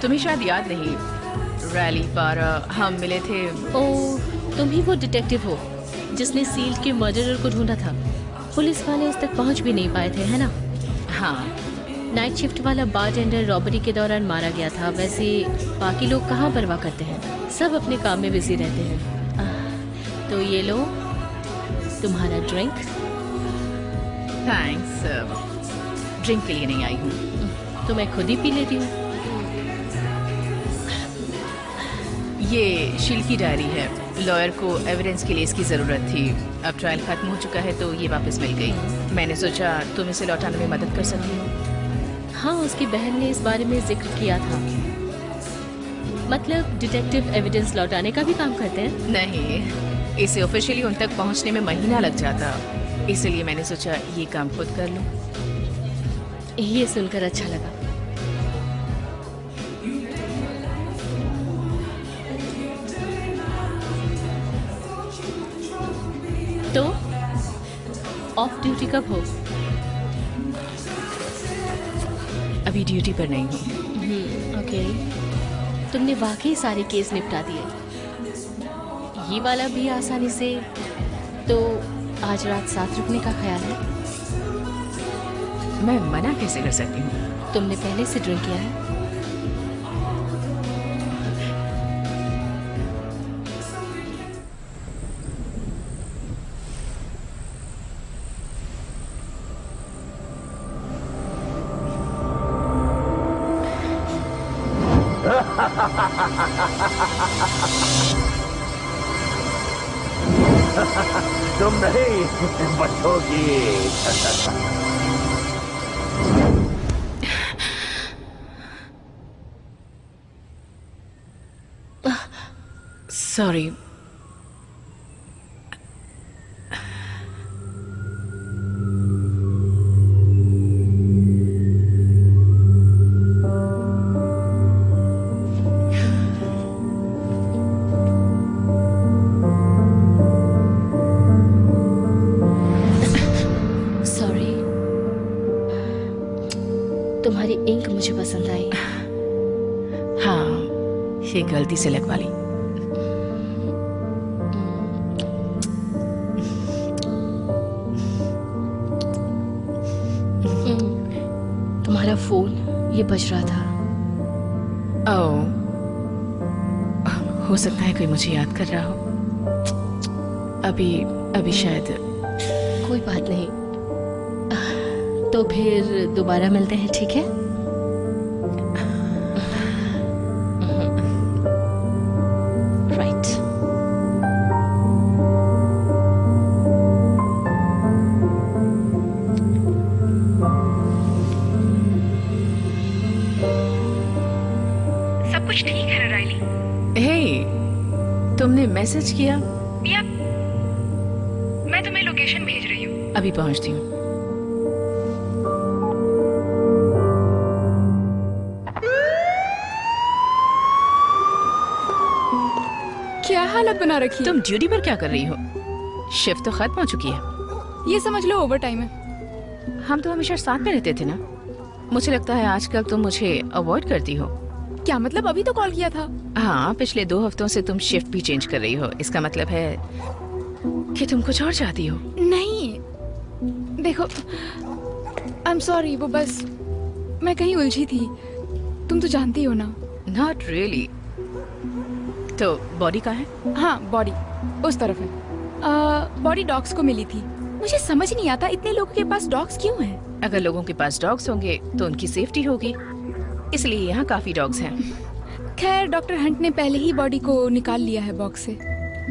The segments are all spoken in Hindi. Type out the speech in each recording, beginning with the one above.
तुम्हें शायद याद नहीं, रैली पर हम मिले थे। ओह, तुम ही वो डिटेक्टिव हो जिसने सील के मर्डरर को ढूंढा था। पुलिस वाले उस तक पहुंच भी नहीं पाए थे, है ना? हाँ। नाइट शिफ्ट वाला बारटेंडर रॉबरी के दौरान मारा गया था। वैसे बाकी लोग कहाँ परवाह करते हैं, सब अपने काम में बिजी रहते हैं। तो ये लो तुम्हारा ड्रिंक। थैंक्स, ड्रिंक के लिए नहीं आई हूँ। तो मैं खुद ही पी लेती हूँ। ये शील की डायरी है। लॉयर को एविडेंस के लिए इसकी ज़रूरत थी। अब ट्रायल खत्म हो चुका है तो ये वापस मिल गई। मैंने सोचा तुम इसे लौटाने में मदद कर सकती हो। हाँ, उसकी बहन ने इस बारे में जिक्र किया था। मतलब डिटेक्टिव एविडेंस लौटाने का भी काम करते हैं? नहीं, इसे ऑफिशियली उन तक पहुंचने में महीना लग जाता, इसलिए मैंने सोचा ये काम खुद कर लूं। ये सुनकर अच्छा लगा। तो ऑफ ड्यूटी कब हो? अभी ड्यूटी पर नहीं हूँ। ओके। तुमने वाकई सारे केस निपटा दिए, ये वाला भी आसानी से। तो आज रात साथ रुकने का ख्याल है? मैं मना कैसे कर सकती हूँ? तुमने पहले से ड्रिंक किया है? तुम नहीं बचोगी। सॉरी। तुम्हारी इंक मुझे पसंद आई। हाँ, ये गलती से लगवा ली। तुम्हारा फोन ये बज रहा था। ओह, हो सकता है कोई मुझे याद कर रहा हो। अभी शायद। कोई बात नहीं, तो फिर दोबारा मिलते हैं, ठीक है? राइट। सब कुछ ठीक है ना राइली? हे, तुमने मैसेज किया? मैं तुम्हें लोकेशन भेज रही हूँ। अभी पहुंचती हूँ। क्या हालत बना रखी है? तुम ड्यूटी पर क्या कर रही हो? शिफ्ट तो खत्म हो चुकी है। ये समझ लो ओवर टाइम है। हम तो हमेशा साथ में रहते थे ना। मुझे लगता है आजकल तुम मुझे अवॉइड करती हो। क्या मतलब? अभी तो कॉल किया था। हाँ, पिछले 2 हफ्तों से तुम शिफ्ट भी चेंज कर रही हो। इसका मतलब है कि तुम कुछ और चाहती हो। नहीं, देखो, आई एम सॉरी, वो बस मैं कहीं उलझी थी। तुम तो जानती हो ना। Not really. तो बॉडी कहाँ है? हाँ, बॉडी उस तरफ है। बॉडी डॉग्स को मिली थी। मुझे समझ नहीं आता इतने लोगों के पास डॉग्स क्यों हैं। अगर लोगों के पास डॉग्स होंगे तो उनकी सेफ्टी होगी, इसलिए यहाँ काफी डॉग्स हैं। खैर, डॉक्टर हंट ने पहले ही बॉडी को निकाल लिया है बॉक्स से।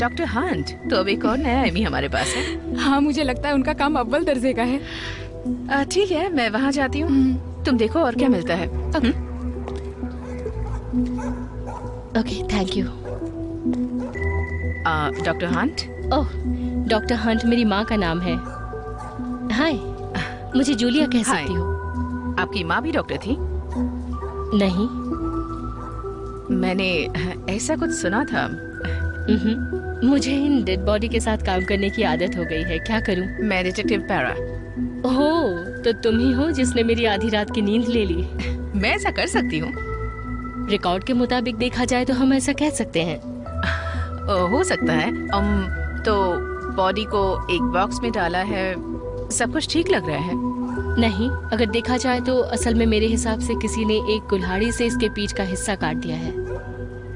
Doctor Hunt? तो अब एक और नया एमी हमारे पास है। हाँ, मुझे लगता है उनका काम अव्वल दर्जे का है। ठीक है, मैं वहाँ जाती हूँ। तुम देखो और क्या मिलता है। Okay, thank you. Doctor Hunt? Oh, doctor Hunt मेरी माँ का नाम है। हाय, मुझे जूलिया कह सकती हो। आपकी माँ भी डॉक्टर थी? नहीं। मैंने ऐसा कुछ सुना था। मुझे इन डेड बॉडी के साथ काम करने की आदत हो गई है, क्या करूं? मैं डिटेक्टिव पैरा। ओह, तो तुम ही हो जिसने मेरी आधी रात की नींद ले ली। मैं ऐसा कर सकती हूँ। रिकॉर्ड के मुताबिक देखा जाए तो हम ऐसा कह सकते हैं। हो सकता है। तो बॉडी को एक बॉक्स में डाला है, सब कुछ ठीक लग रहा है। नहीं, अगर देखा जाए तो असल में मेरे हिसाब से किसी ने एक कुल्हाड़ी से इसके पीठ का हिस्सा काट दिया है।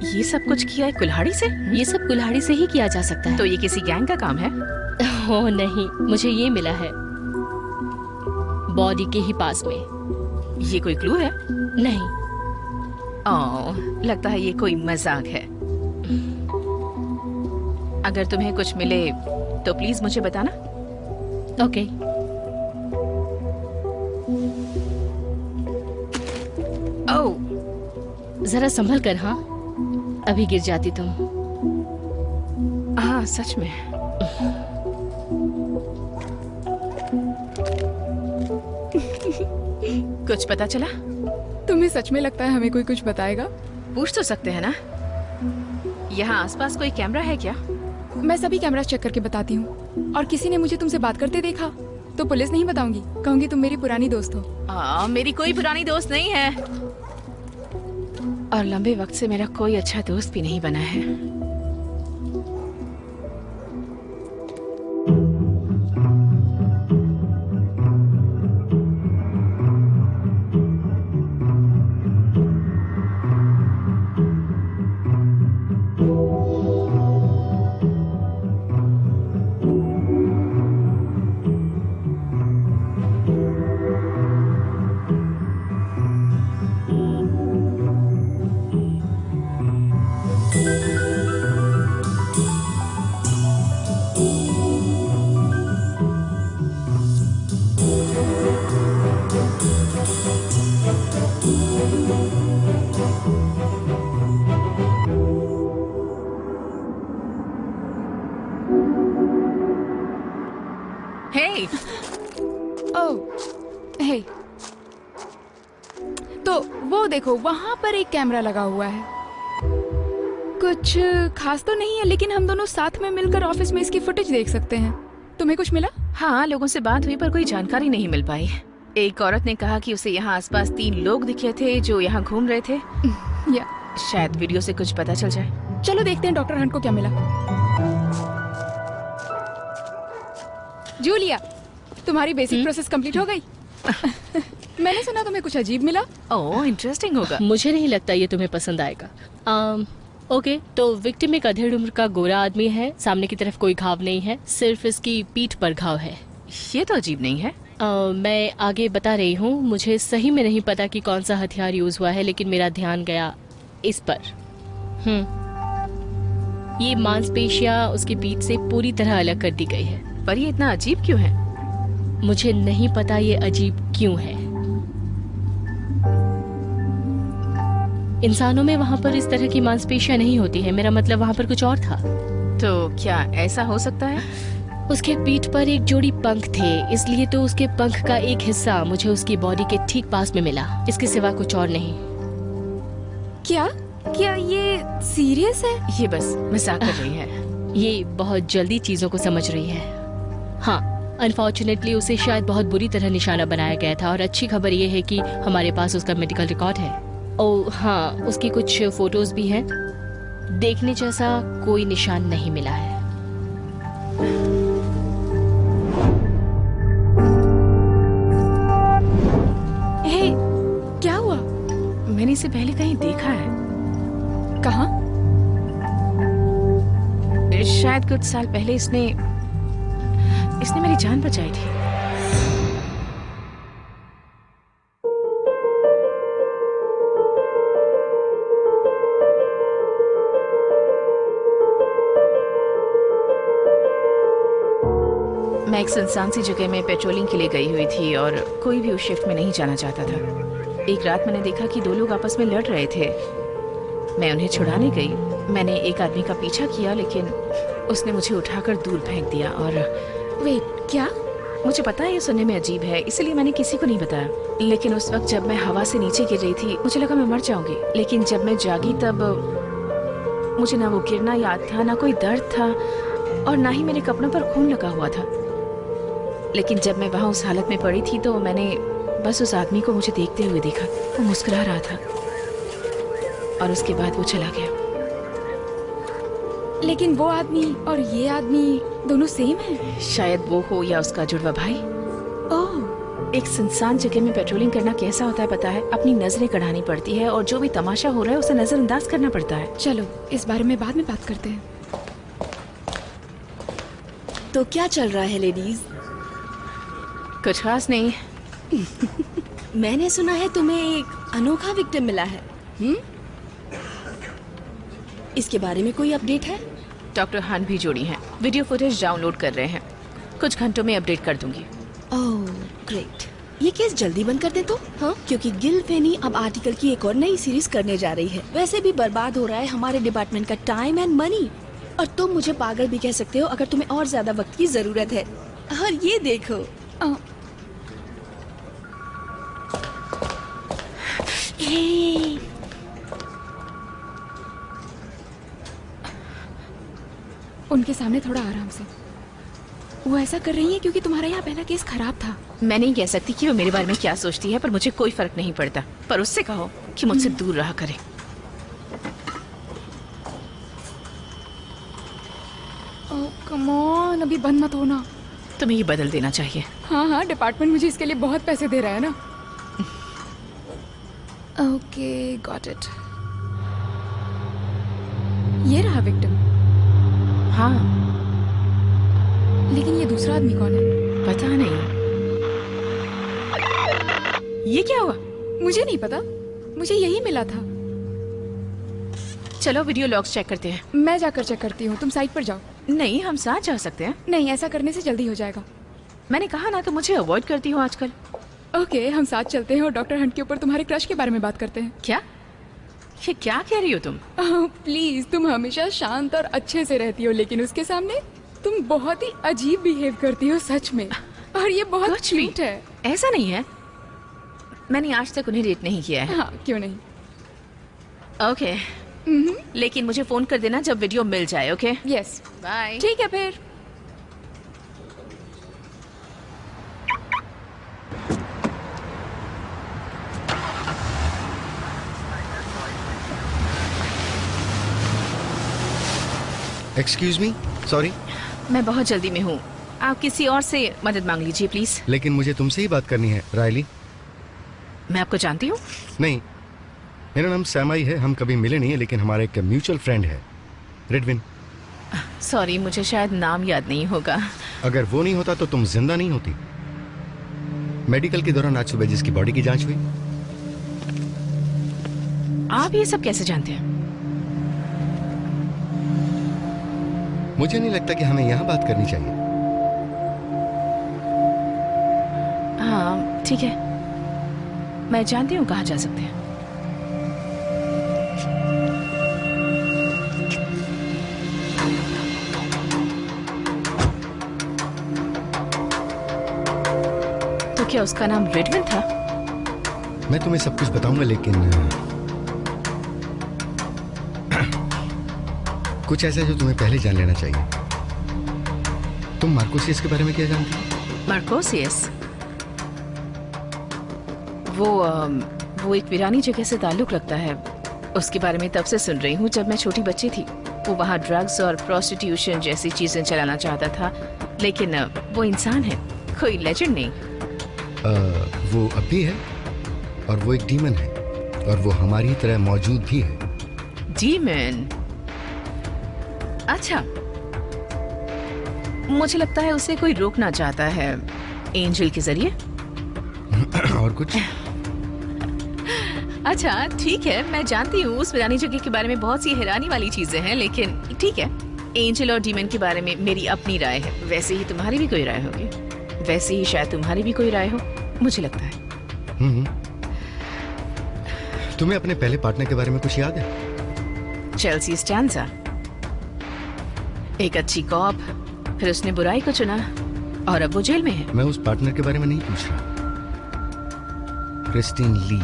ये सब कुछ किया है कुल्हाड़ी से? ये सब कुल्हाड़ी से ही किया जा सकता है। तो ये किसी गैंग का काम है? ओह नहीं, मुझे ये मिला है बॉडी के ही पास में। ये कोई क्लू है? नहीं। ओह, लगता है ये कोई मजाक है। अगर तुम्हें कुछ मिले तो प्लीज मुझे बताना। ओके। ओह, जरा संभल कर, हाँ, अभी गिर जाती तुम। हाँ सच में। कुछ पता चला? तुम्हें सच में लगता है हमें कोई कुछ बताएगा? पूछ तो सकते हैं ना। यहाँ आसपास कोई कैमरा है क्या? मैं सभी कैमरा चेक करके बताती हूँ। और किसी ने मुझे तुमसे बात करते देखा तो पुलिस नहीं बताऊंगी, कहूंगी तुम मेरी पुरानी दोस्त हो। मेरी कोई पुरानी दोस्त नहीं है, और लंबे वक्त से मेरा कोई अच्छा दोस्त भी नहीं बना है। हे, तो वो देखो वहाँ पर एक कैमरा लगा हुआ है। कुछ खास तो नहीं है, लेकिन हम दोनों साथ में मिलकर ऑफिस में इसकी फुटेज देख सकते हैं। तुम्हें कुछ मिला? हाँ, लोगों से बात हुई पर कोई जानकारी नहीं मिल पाई। एक औरत ने कहा कि उसे यहाँ आसपास 3 लोग दिखे थे जो यहाँ घूम रहे थे। या शायद वीडियो से कुछ पता चल जाए। चलो देखते हैं डॉक्टर हंट को क्या मिला। जूलिया, तुम्हारी बेसिक प्रोसेस कंप्लीट हो गई? मैंने सुना तुम्हें कुछ अजीब मिला। ओह, इंटरेस्टिंग होगा। मुझे नहीं लगता ये तुम्हें पसंद आएगा। ओके, तो विक्टिम एक अधेड़ उम्र का गोरा आदमी है। सामने की तरफ कोई घाव नहीं है, सिर्फ इसकी पीठ पर घाव है। ये तो अजीब नहीं है। मैं आगे बता रही हूँ। मुझे सही में नहीं पता कि कौन सा हथियार यूज हुआ है, लेकिन मेरा ध्यान गया इस पर। ये मांसपेशियां उसकी पीठ से पूरी तरह अलग कर दी गई है। पर ये इतना अजीब क्यों है? मुझे नहीं पता ये अजीब क्यों है। इंसानों में वहाँ पर इस तरह की मांसपेशियां नहीं होती है। मेरा मतलब वहाँ पर कुछ और था। तो क्या ऐसा हो सकता है? उसके पीठ पर एक जोड़ी पंख थे, इसलिए तो उसके पंख का एक हिस्सा मुझे उसकी बॉडी के ठीक पास में मिला। इसके सिवा कुछ और नहीं। क्या ये सीरियस है? ये बस मजाक कर रही है। ये बहुत जल्दी चीजों को समझ रही है। हाँ, अनफॉर्चुनेटली उसे शायद बहुत बुरी तरह निशाना बनाया गया था, और अच्छी खबर ये है कि हमारे पास उसका मेडिकल रिकॉर्ड है। ओह हाँ, उसकी कुछ फोटोज भी हैं। देखने जैसा कोई निशान नहीं मिला है। हे, क्या हुआ? मैंने इसे पहले कहीं देखा है। कहाँ? शायद कुछ साल पहले इसने मेरी जान बचाई थी। मैं एक सुनसान सी जगह में पेट्रोलिंग के लिए गई हुई थी, और कोई भी उस शिफ्ट में नहीं जाना चाहता था। एक रात मैंने देखा कि 2 लोग आपस में लड़ रहे थे। मैं उन्हें छुड़ाने गई। मैंने एक आदमी का पीछा किया, लेकिन उसने मुझे उठाकर दूर फेंक दिया। और वेट, क्या? मुझे पता है ये सुनने में अजीब है, इसलिए मैंने किसी को नहीं बताया। लेकिन उस वक्त जब मैं हवा से नीचे गिर रही थी, मुझे लगा मैं मर जाऊंगी। लेकिन जब मैं जागी तब मुझे ना वो गिरना याद था, ना कोई दर्द था, और ना ही मेरे कपड़ों पर खून लगा हुआ था। लेकिन जब मैं वहाँ उस हालत में पड़ी थी तो मैंने बस उस आदमी को मुझे देखते हुए देखा। वो मुस्कुरा रहा था। और उसके बाद वो चला गया। लेकिन वो आदमी और ये आदमी दोनों सेम है। शायद वो हो या उसका जुड़वा भाई। ओह, एक सुनसान जगह में पेट्रोलिंग करना कैसा होता है पता है? अपनी नजरें कढ़ानी पड़ती है और जो भी तमाशा हो रहा है उसे नजरअंदाज करना पड़ता है। चलो इस बारे में बाद में बात करते हैं। तो क्या चल रहा है लेडीज? कुछ खास नहीं। मैंने सुना है तुम्हें एक अनोखा विक्टिम मिला है। इसके बारे में कोई अपडेट है? डॉक्टर हन भी जुड़ी हैं, वीडियो फुटेज डाउनलोड कर रहे हैं। कुछ घंटों में अपडेट कर दूंगी। Oh great. ये केस जल्दी बंद कर दे तो, हाँ? क्योंकि गिल फेनी अब आर्टिकल की एक और नई सीरीज करने जा रही है। वैसे भी बर्बाद हो रहा है हमारे डिपार्टमेंट का टाइम एंड मनी। और तुम मुझे पागल भी कह सकते हो अगर तुम्हें और ज्यादा वक्त की जरूरत है। और ये देखो, हे। उनके सामने थोड़ा आराम से। वो ऐसा कर रही है क्योंकि तुम्हारा यहाँ पहला केस खराब था। मैं नहीं कह सकती कि वो मेरे बारे में क्या सोचती है, पर मुझे कोई फर्क नहीं पड़ता। पर उससे कहो कि मुझसे दूर रहा करे। कम ऑन, अभी बंद मत होना। तुम्हें ये बदल देना चाहिए। हाँ, डिपार्टमेंट मुझे इसके लिए बहुत पैसे दे रहा है ना। Okay, got it. ये रहा विक्टिम। हाँ, लेकिन ये दूसरा आदमी कौन है? पता नहीं। ये क्या हुआ? मुझे नहीं पता, मुझे यही मिला था। चलो वीडियो लॉग्स चेक करते हैं। मैं जाकर चेक करती हूँ, तुम साइट पर जाओ। नहीं, हम साथ जा सकते हैं। नहीं, ऐसा करने से जल्दी हो जाएगा। मैंने कहा ना, तो मुझे अवॉइड करती हो आजकल। ओके, हम साथ चलते हैं और डॉक्टर हंट के ऊपर तुम्हारे क्रश के बारे में बात करते हैं। क्या? ये क्या कह रही हो तुम? प्लीज, तुम हमेशा शांत और अच्छे से रहती हो, लेकिन उसके सामने तुम बहुत ही अजीब बिहेव करती हो, सच में। और ये बहुत कुछ भी क्यूट है। ऐसा नहीं है, मैंने आज तक उन्हें रेट नहीं किया है। हाँ, क्यों नहीं। ओके, लेकिन मुझे फोन कर देना जब वीडियो मिल जाए। Okay, yes, bye. ठीक है फिर। Excuse me, sorry. मैं बहुत जल्दी में हूँ, आप किसी और से मदद मांग लीजिए प्लीज। लेकिन मुझे तुमसे ही बात करनी है, रायली। मैं आपको जानती हूँ। नहीं, मेरा नाम सैमाई है। हम कभी मिले नहीं है, लेकिन हमारा एक म्यूचुअल फ्रेंड है, रिडविन। सॉरी, मुझे शायद नाम याद नहीं होगा। अगर वो नहीं होता तो तुम जिंदा नहीं होती। मेडिकल के दौरान आज सुबह जिसकी बॉडी की जांच हुई। आप ये सब कैसे जानते हैं? मुझे नहीं लगता कि हमें यहाँ बात करनी चाहिए। हाँ ठीक है, मैं जानती हूँ कहाँ जा सकते हैं। तो क्या उसका नाम रिडविन था? मैं तुम्हें सब कुछ बताऊंगा, लेकिन कुछ ऐसा है जो तुम्हें पहले जान लेना चाहिए। तुम मार्कोसियस के बारे में क्या जानती हो? मार्कोसियस? वो एक वीरानी जगह से ताल्लुक रखता है। उसके बारे में तब से सुन रही हूँ जब मैं छोटी बच्ची थी। वो वहाँ ड्रग्स और प्रोस्टिट्यूशन जैसी चीजें चलाना चाहता था, लेकिन वो इंसान है, कोई लेजेंड नहीं। वो अब भी है, और वो एक डीमन है, और वो हमारी तरह मौजूद भी है। डीमन? अच्छा, मुझे लगता है उसे कोई रोकना चाहता है एंजल के जरिए। और कुछ? अच्छा ठीक है, मैं जानती हूँ उस वीरानी जगह के बारे में बहुत सी हैरानी वाली चीजें हैं, लेकिन ठीक है, एंजल और डीमन के बारे में मेरी अपनी राय है। वैसे ही तुम्हारी भी कोई राय होगी, वैसे ही शायद तुम्हारी भी कोई राय हो, मुझे लगता है। तुम्हें अपने पहले पार्टनर के बारे में कुछ याद है? चेल्सी स्टैंजा, एक अच्छी कॉप, फिर उसने बुराई को चुना और अब वो जेल में है। मैं उस पार्टनर के बारे में नहीं पूछ रहा। क्रिस्टीन ली।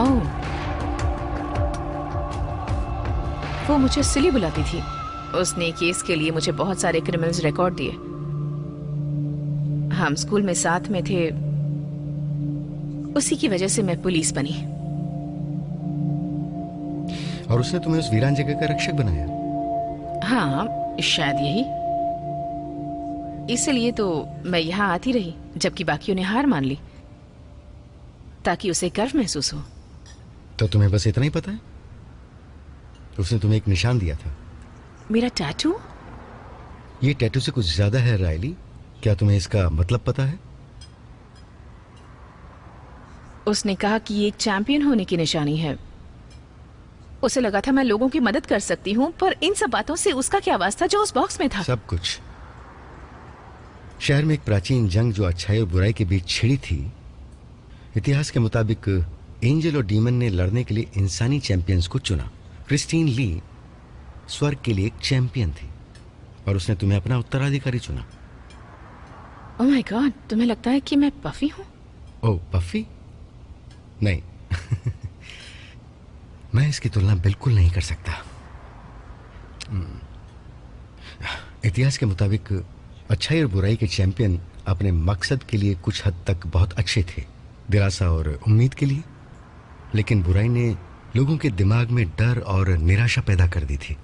ओह, वो मुझे सिली बुलाती थी। उसने केस के लिए मुझे बहुत सारे क्रिमिनल्स रिकॉर्ड दिए। हम स्कूल में साथ में थे, उसी की वजह से मैं पुलिस बनी। और उसने तुम्हें उस वीरान जगह का रक्षक बनाया। हाँ, शायद यही। इसलिए तो मैं यहाँ आती रही जबकि बाकियों ने हार मान ली, ताकि उसे गर्व महसूस हो। तो तुम्हें बस इतना ही पता है? उसने तुम्हें एक निशान दिया था। मेरा टैटू? ये टैटू से कुछ ज्यादा है रायली। क्या तुम्हें इसका मतलब पता है? उसने कहा कि ये एक चैंपियन होने की निशानी है। उसे लगा था मैं लोगों की मदद कर सकती हूँ, पर इन सब बातों से उसका क्या वास्ता जो उस बॉक्स में था? सब कुछ। शहर में एक प्राचीन जंग जो अच्छाई और बुराई के बीच छिड़ी थी। इतिहास के मुताबिक एंजल और डीमन ने लड़ने के लिए इंसानी चैंपियंस को चुना। क्रिस्टीन ली स्वर्ग के लिए एक चैंपियन थी और उसने तुम्हें अपना उत्तराधिकारी चुना। ओह माय गॉड, तुम्हें लगता है कि मैं पफी हूँ? ओह, पफी? नहीं। मैं इसकी तुलना बिल्कुल नहीं कर सकता। इतिहास के मुताबिक अच्छाई और बुराई के चैंपियन अपने मकसद के लिए कुछ हद तक बहुत अच्छे थे, दिलासा और उम्मीद के लिए। लेकिन बुराई ने लोगों के दिमाग में डर और निराशा पैदा कर दी थी।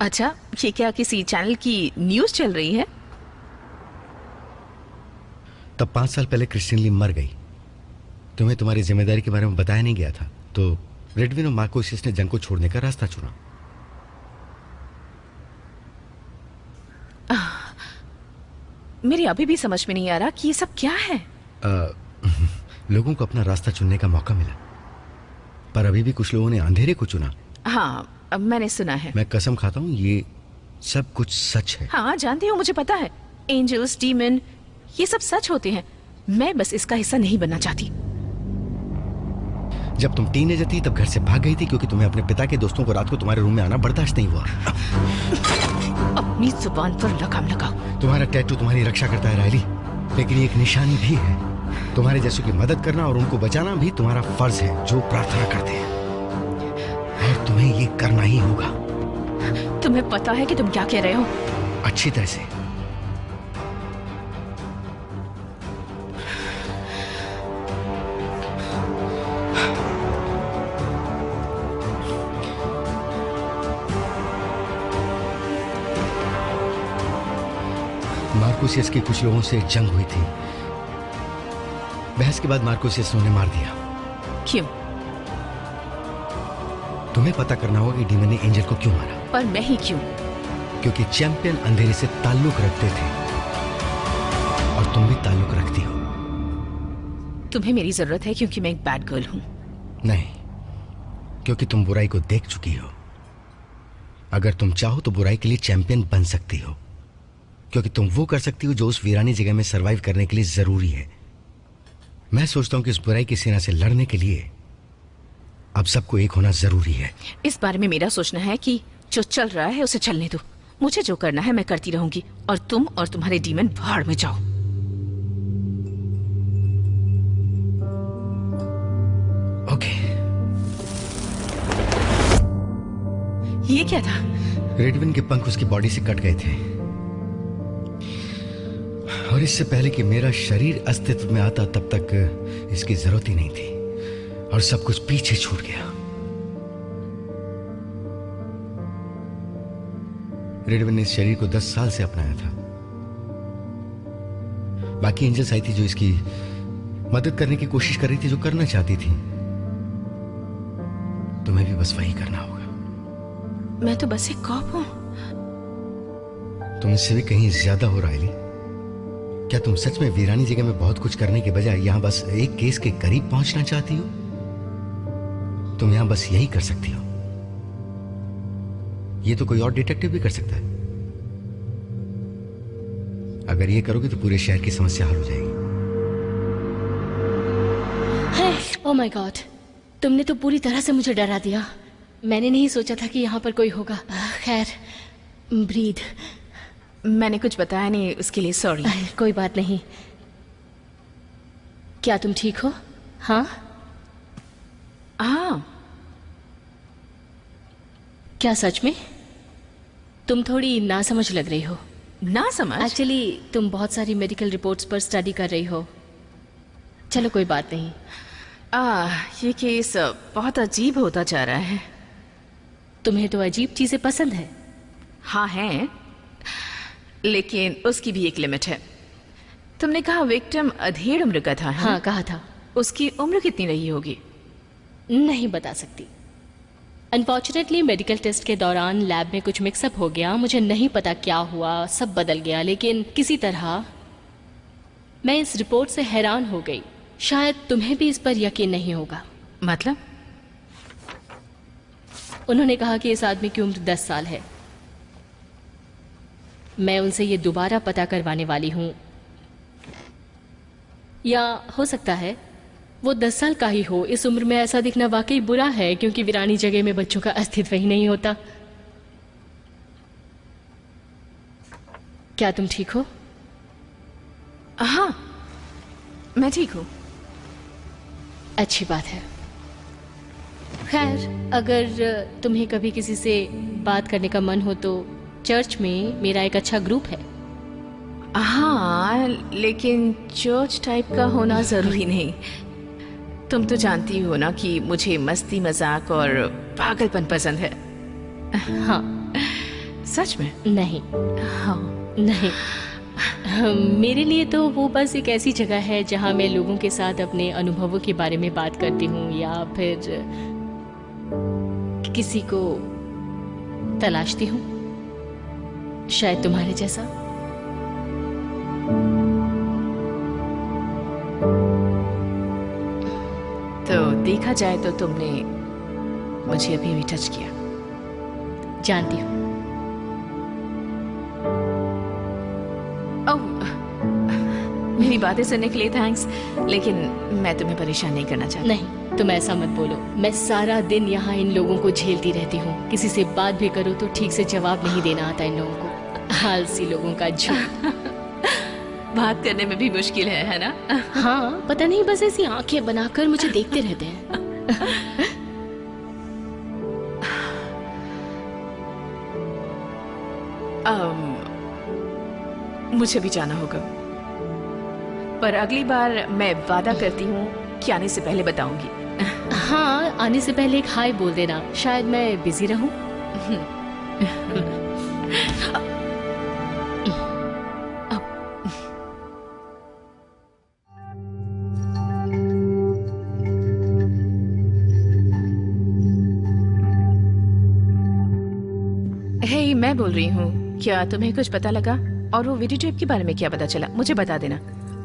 अच्छा, ये क्या किसी चैनल की न्यूज़ चल रही है? तब 5 साल पहले क्रिस्टीन ली मर गई। तुम्हें तुम्हारी जिम्मेदारी के बारे में बताया नहीं गया था, तो रेडविन और मार्कोसियस ने जंग को छोड़ने का रास्ता चुना। मेरी अभी भी समझ में नहीं आ रहा कि ये सब क्या है। लोगों को अपना रास्ता चुनने का मौका मिला, पर अभी भी कुछ लोगों ने अंधेरे को चुना। हाँ, अब मैंने सुना है। मैं कसम खाता हूँ ये सब कुछ सच है। हाँ, जानती हूँ, मुझे पता है। एंजल्स, डीमन, ये सब सच होते हैं। मैं बस इसका हिस्सा नहीं बनना चाहती। जब तुम टीनेजर थी तब घर से भाग गई थी क्योंकि तुम्हें अपने पिता के दोस्तों को रात को तुम्हारे रूम में आना बर्दाश्त नहीं हुआ। अपनी जुबान पर लगाम लगाओ। तुम्हारा टैटू तुम्हारी रक्षा करता है रायली, लेकिन ये एक निशानी भी है। तुम्हारे जैसों की मदद करना और उनको बचाना भी तुम्हारा फर्ज है, जो प्रार्थना करते हैं, और तुम्हें ये करना ही होगा। तुम्हें पता है कि तुम क्या कह रहे हो? अच्छी तरह से। मार्कोसियस के कुछ लोगों से जंग हुई थी। बहस के बाद मार्कोसियस ने उन्हें मार दिया। क्यों? तुम्हें पता करना होगा कि डीमन ने एंजल को क्यों मारा। पर मैं ही क्यों? क्योंकि चैंपियन अंधेरे से ताल्लुक रखते थे और तुम भी ताल्लुक रखती हो। तुम्हें मेरी जरूरत है क्योंकि मैं एक बैड गर्ल हूँ? नहीं, क्योंकि तुम बुराई को देख चुकी हो। अगर तुम चाहो तो बुराई के लिए चैंपियन बन सकती हो, क्योंकि तुम वो कर सकती हो जो उस वीरानी जगह में सरवाइव करने के लिए जरूरी है। मैं सोचता हूं कि इस बुराई की सेना से लड़ने के लिए अब सबको एक होना जरूरी है। इस बारे में मेरा सोचना है कि जो चल रहा है उसे चलने दो। मुझे जो करना है मैं करती रहूंगी, और तुम और तुम्हारे डीमन भाड़ में जाओ। ओके। ये क्या था? रेडविन के पंख उसकी बॉडी से कट गए थे, और इससे पहले कि मेरा शरीर अस्तित्व में आता तब तक इसकी जरूरत ही नहीं थी, और सब कुछ पीछे छूट गया। रेडविन ने इस शरीर को 10 साल से अपनाया था। बाकी एंजल्स आई थी जो इसकी मदद करने की कोशिश कर रही थी, जो करना चाहती थी। तुम्हें भी बस वही करना होगा। मैं तो बस एक कॉप हूं। तुम इससे भी कहीं ज्यादा हो रायली। क्या तुम सच में वीरानी जगह में बहुत कुछ करने के बजाय यहां बस एक केस के करीब पहुंचना चाहती हो? तुम यहां बस यही कर सकती हो। ये तो कोई और डिटेक्टिव भी कर सकता है। अगर ये करोगे तो पूरे शहर की समस्या हल हो जाएगी। ओह माय गॉड, तुमने तो पूरी तरह से मुझे डरा दिया। मैंने नहीं सोचा था कि यहाँ पर कोई होगा। खैर, ब्रीद। मैंने कुछ बताया नहीं, उसके लिए सॉरी। कोई बात नहीं। क्या तुम ठीक हो? हाँ हाँ। क्या सच में? तुम थोड़ी नासमझ लग रही हो। ना समझ? एक्चुअली तुम बहुत सारी मेडिकल रिपोर्ट्स पर स्टडी कर रही हो। चलो कोई बात नहीं। ये केस बहुत अजीब होता जा रहा है। तुम्हें तो अजीब चीजें पसंद है। हाँ है, लेकिन उसकी भी एक लिमिट है। तुमने कहा विक्टिम अधेड़ उम्र का था, है हाँ ना? कहा था। उसकी उम्र कितनी रही होगी? नहीं बता सकती। अनफॉर्चुनेटली मेडिकल टेस्ट के दौरान लैब में कुछ मिक्सअप हो गया, मुझे नहीं पता क्या हुआ, सब बदल गया। लेकिन किसी तरह मैं इस रिपोर्ट से हैरान हो गई। शायद तुम्हें भी इस पर यकीन नहीं होगा। मतलब? उन्होंने कहा कि इस आदमी की उम्र 10 साल है। मैं उनसे ये दोबारा पता करवाने वाली हूँ, या हो सकता है वो 10 साल का ही हो। इस उम्र में ऐसा दिखना वाकई बुरा है, क्योंकि वीरानी जगह में बच्चों का अस्तित्व ही नहीं होता। क्या तुम ठीक हो? हाँ, मैं ठीक हूँ। अच्छी बात है। खैर, अगर तुम्हें कभी किसी से बात करने का मन हो तो चर्च में मेरा एक अच्छा ग्रुप है। हाँ, लेकिन चर्च टाइप का होना जरूरी नहीं। तुम तो जानती हो ना कि मुझे मस्ती मजाक और पागलपन पसंद है। हाँ। सच में? नहीं। हाँ। नहीं, मेरे लिए तो वो बस एक ऐसी जगह है जहाँ मैं लोगों के साथ अपने अनुभवों के बारे में बात करती हूँ, या फिर किसी को तलाशती हूँ, शायद तुम्हारे जैसा। तो देखा जाए तो तुमने मुझे अभी भी टच किया। जानती हूँ। मेरी बातें सुनने के लिए थैंक्स, लेकिन मैं तुम्हें परेशान नहीं करना चाहती। नहीं, तुम ऐसा मत बोलो। मैं सारा दिन यहाँ इन लोगों को झेलती रहती हूँ। किसी से बात भी करो तो ठीक से जवाब नहीं देना आता इन लोगों को। आलसी लोगों का झुंड। बात करने में भी मुश्किल है ना? हाँ, पता नहीं, बस ऐसी आंखें बनाकर मुझे देखते रहते हैं। मुझे भी जाना होगा, पर अगली बार मैं वादा करती हूँ कि आने से पहले बताऊंगी। हाँ, आने से पहले एक हाय बोल देना, शायद मैं बिजी रहूं। हे, मैं बोल रही हूँ, क्या तुम्हें कुछ पता लगा? और वो वीडियो टेप के बारे में क्या पता चला? मुझे बता देना।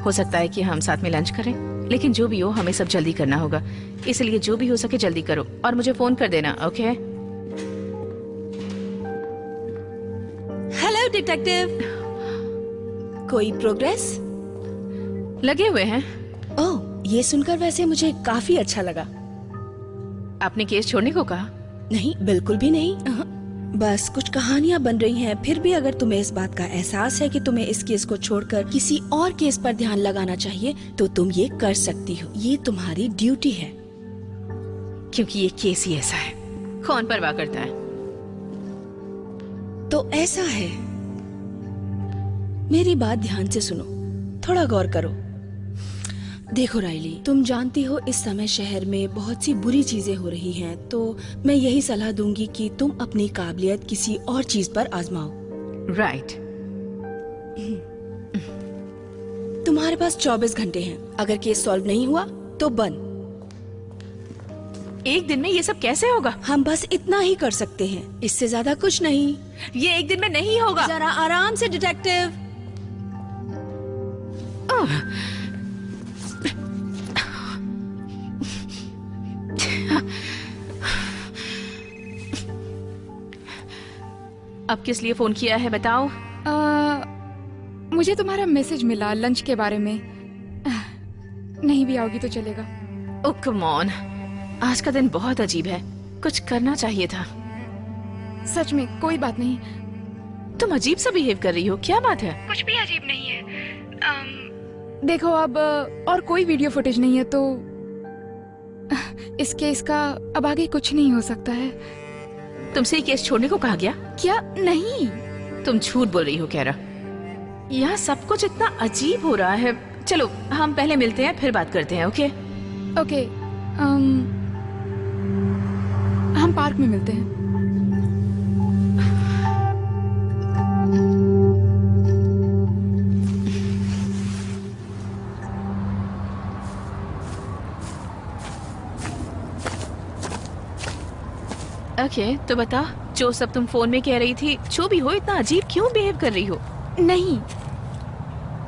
हो सकता है कि हम साथ में लंच करें, लेकिन जो भी हो हमें सब जल्दी करना होगा, इसलिए जो भी हो सके जल्दी करो और मुझे फोन कर देना, ओके? हेलो डिटेक्टिव, कोई प्रोग्रेस? लगे हुए हैं। ओह, ये सुनकर वैसे मुझे काफी अच्छा लगा। आपने केस छोड़ने को कहा? नहीं, बिल्कुल भी नहीं। बस कुछ कहानियां बन रही हैं। फिर भी अगर तुम्हें इस बात का एहसास है कि तुम्हें इस केस को छोड़कर किसी और केस पर ध्यान लगाना चाहिए तो तुम ये कर सकती हो। ये तुम्हारी ड्यूटी है। क्योंकि ये केस ही ऐसा है, कौन परवाह करता है? तो ऐसा है, मेरी बात ध्यान से सुनो, थोड़ा गौर करो। देखो राइली, तुम जानती हो इस समय शहर में बहुत सी बुरी चीजें हो रही हैं, तो मैं यही सलाह दूंगी कि तुम अपनी काबिलियत किसी और चीज पर आजमाओ। राइट। तुम्हारे पास 24 घंटे हैं। अगर केस सॉल्व नहीं हुआ तो बंद। एक दिन में ये सब कैसे होगा? हम बस इतना ही कर सकते हैं, इससे ज्यादा कुछ नहीं। ये एक दिन में नहीं होगा। जरा आराम से डिटेक्टिव। अब किस लिए फोन किया है बताओ? मुझे तुम्हारा मैसेज मिला लंच के बारे में। नहीं भी आओगी तो चलेगा। ओह कम ऑन, आज का दिन बहुत अजीब है, कुछ करना चाहिए था। सच में कोई बात नहीं। तुम अजीब सा बिहेव कर रही हो, क्या बात है? कुछ भी अजीब नहीं है। देखो, अब और कोई वीडियो फुटेज नहीं है तो इस केस का अब आगे कुछ नहीं हो सकता है। तुमसे ये केस छोड़ने को कहा गया? क्या? नहीं, तुम झूठ बोल रही हो कैरा। यहाँ सब कुछ इतना अजीब हो रहा है। चलो हम पहले मिलते हैं, फिर बात करते हैं, ओके? ओके, हम पार्क में मिलते हैं। ओके, तो बता, जो सब तुम फोन में कह रही थी, जो भी हो, इतना अजीब क्यों बिहेव कर रही हो? नहीं,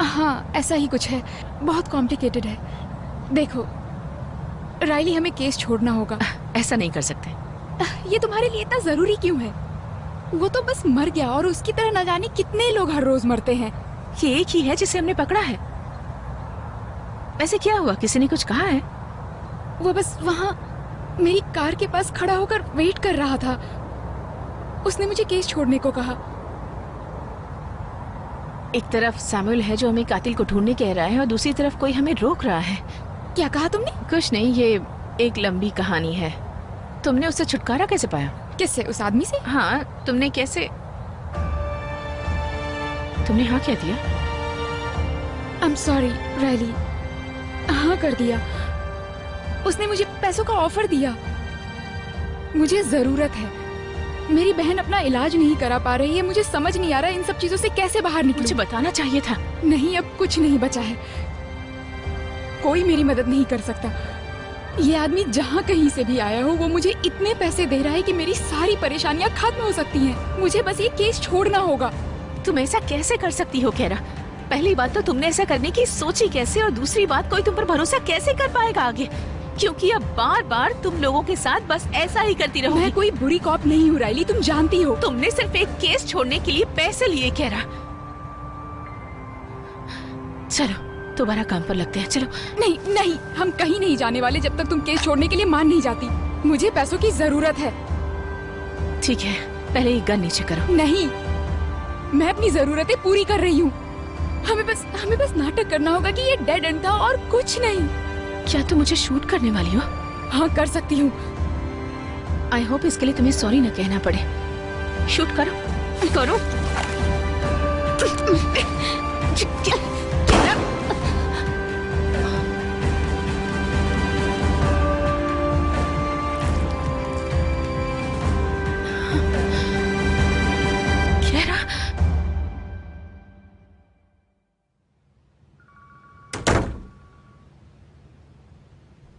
हाँ ऐसा ही कुछ है, बहुत कॉम्प्लिकेटेड है। देखो राइली, हमें केस छोड़ना होगा। ऐसा नहीं कर सकते। ये तुम्हारे लिए इतना जरूरी क्यों है? वो तो बस मर गया और उसकी तरह न जाने कितने लोग हर रोज मरते हैं। ये एक ही है जिसे हमने पकड़ा है। वैसे क्या हुआ, किसी ने कुछ कहा है? वो बस वहाँ मेरी कार के पास खड़ा होकर वेट कर रहा था। उसने मुझे केस छोड़ने को कहा। एक तरफ सैमुअल है जो हमें कातिल को ढूंढने कह रहा है और दूसरी तरफ कोई हमें रोक रहा है। क्या कहा तुमने? कुछ नहीं, ये एक लंबी कहानी है। तुमने उससे छुटकारा कैसे पाया? किससे? उस आदमी से? हाँ, तुमने कैसे? तुमने हाँ क्या दिया? आई एम सॉरी राइली, हाँ कर दिया। उसने मुझे पैसों का ऑफर दिया। मुझे जरूरत है। मेरी बहन अपना इलाज नहीं करा पा रही है। मुझे समझ नहीं आ रहा इन सब चीजों से कैसे बाहर निकलूं। मुझे बताना चाहिए था। नहीं, अब कुछ नहीं बचा है। कोई मेरी मदद नहीं कर सकता। ये आदमी जहाँ कहीं से भी आया हो, वो मुझे इतने पैसे दे रहा है कि मेरी सारी परेशानियाँ खत्म हो सकती हैं। मुझे बस ये केस छोड़ना होगा। तुम ऐसा कैसे कर सकती हो कैरा? पहली बात तो तुमने ऐसा करने की सोची कैसे, और दूसरी बात कोई तुम पर भरोसा कैसे कर पाएगा आगे? क्योंकि अब बार बार तुम लोगों के साथ बस ऐसा ही करती रहोगी। मैं कोई बुरी कॉप नहीं हूँ राइली, तुम जानती हो। तुमने सिर्फ एक केस छोड़ने के लिए पैसे लिए कैरा। चलो दोबारा काम पर लगते हैं, चलो। नहीं नहीं, हम कहीं नहीं जाने वाले जब तक तुम केस छोड़ने के लिए मान नहीं जाती। मुझे पैसों की जरूरत है। ठीक है, पहले ये गन नीचे करो। नहीं, मैं अपनी जरूरतें पूरी कर रही हूँ। हमें बस नाटक करना होगा कि ये डेड एंड था और कुछ नहीं। क्या तुम मुझे शूट करने वाली हो? हाँ कर सकती हूँ। आई होप इसके लिए तुम्हें सॉरी न कहना पड़े। शूट करो करो।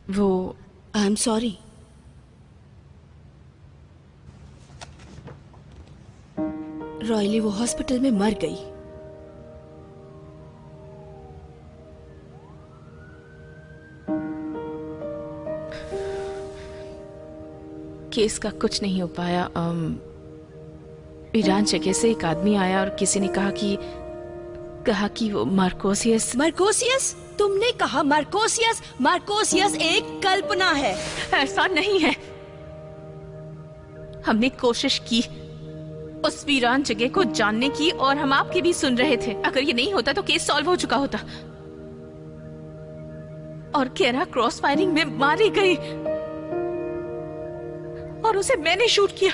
वो आई एम सॉरी। रॉयली वो हॉस्पिटल में मर गई। केस का कुछ नहीं हो पाया। ईरान जगह से एक आदमी आया और किसी ने कहा कि वो मार्कोसियस। मार्कोसियस? तुमने कहा मार्कोसियस? मार्कोसियस एक कल्पना है। ऐसा नहीं है। हमने कोशिश की उस वीरान जगह को जानने की, और हम आपकी भी सुन रहे थे। अगर ये नहीं होता तो केस सॉल्व हो चुका होता। और कैरा क्रॉस फायरिंग में मारी गई और उसे मैंने शूट किया।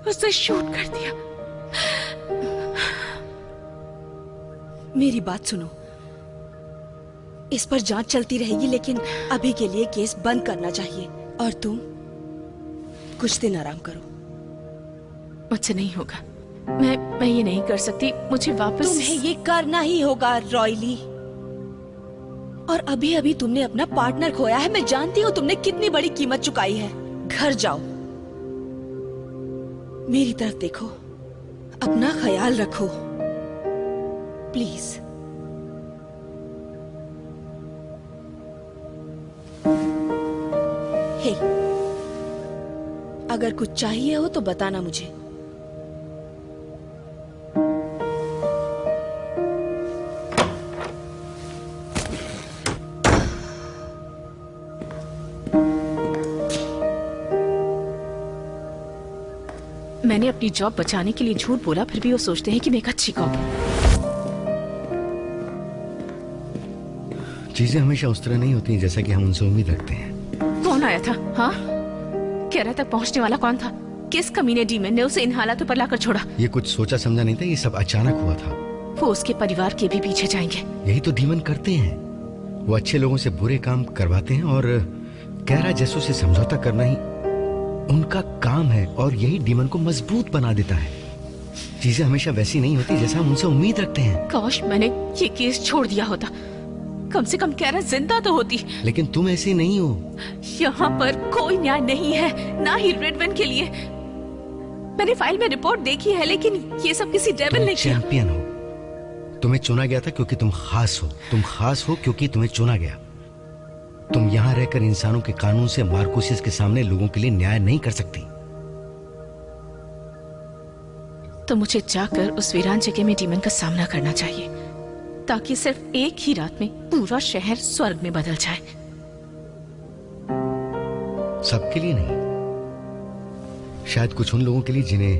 उसे शूट कर दिया। मेरी बात सुनो, इस पर जांच चलती रहेगी, लेकिन अभी के लिए केस बंद करना चाहिए। और तुम कुछ दिन आराम करो। मुझसे नहीं होगा। मैं ये नहीं कर सकती। मुझे वापस। तुम्हें ये करना ही होगा रॉयली। और अभी अभी तुमने अपना पार्टनर खोया है। मैं जानती हूँ तुमने कितनी बड़ी कीमत चुकाई है। घर जाओ, मेरी तरफ देखो, अपना ख्याल रखो प्लीज। हे, अगर कुछ चाहिए हो तो बताना मुझे। मैंने अपनी जॉब बचाने के लिए झूठ बोला, फिर भी वो सोचते हैं कि मैं एक अच्छी कॉप हूं। चीजें हमेशा उस तरह नहीं होती जैसा कि हम उनसे उम्मीद रखते हैं। कौन आया था? हाँ, कैरा तक पहुंचने वाला कौन था? किस कमीने डीमन ने उसे इन हालातों पर लाकर छोड़ा? ये कुछ सोचा समझा नहीं था, ये सब अचानक हुआ था। वो उसके परिवार के भी पीछे जाएंगे। यही तो डीमन करते हैं। वो अच्छे लोगों से बुरे काम करवाते हैं और कैरा जैसों से समझौता करना ही उनका काम है, और यही डीमन को मजबूत बना देता है। चीजें हमेशा वैसी नहीं होती जैसा हम उनसे उम्मीद रखते हैं। काश मैंने ये केस छोड़ दिया होता। कम से कम कैरा जिंदा तो होती। लेकिन तुम ऐसी नहीं हो। यहाँ पर कोई न्याय नहीं है, ना ही रेडवन के लिए। मैंने फाइल में रिपोर्ट देखी है, लेकिन ये सब किसी डेविल ने किया। चैंपियन हो, तुम्हें चुना गया था क्योंकि तुम खास हो। तुम खास हो क्योंकि तुम्हें चुना गया। तुम यहाँ रहकर इंसानों के कानून से मार्कोसिस के सामने लोगों के लिए न्याय नहीं कर सकती। तो मुझे जाकर उस वीरान जगह में डीमन का सामना करना चाहिए, ताकि सिर्फ एक ही रात में पूरा शहर स्वर्ग में बदल जाए। सबके लिए नहीं, शायद कुछ उन लोगों के लिए जिन्हें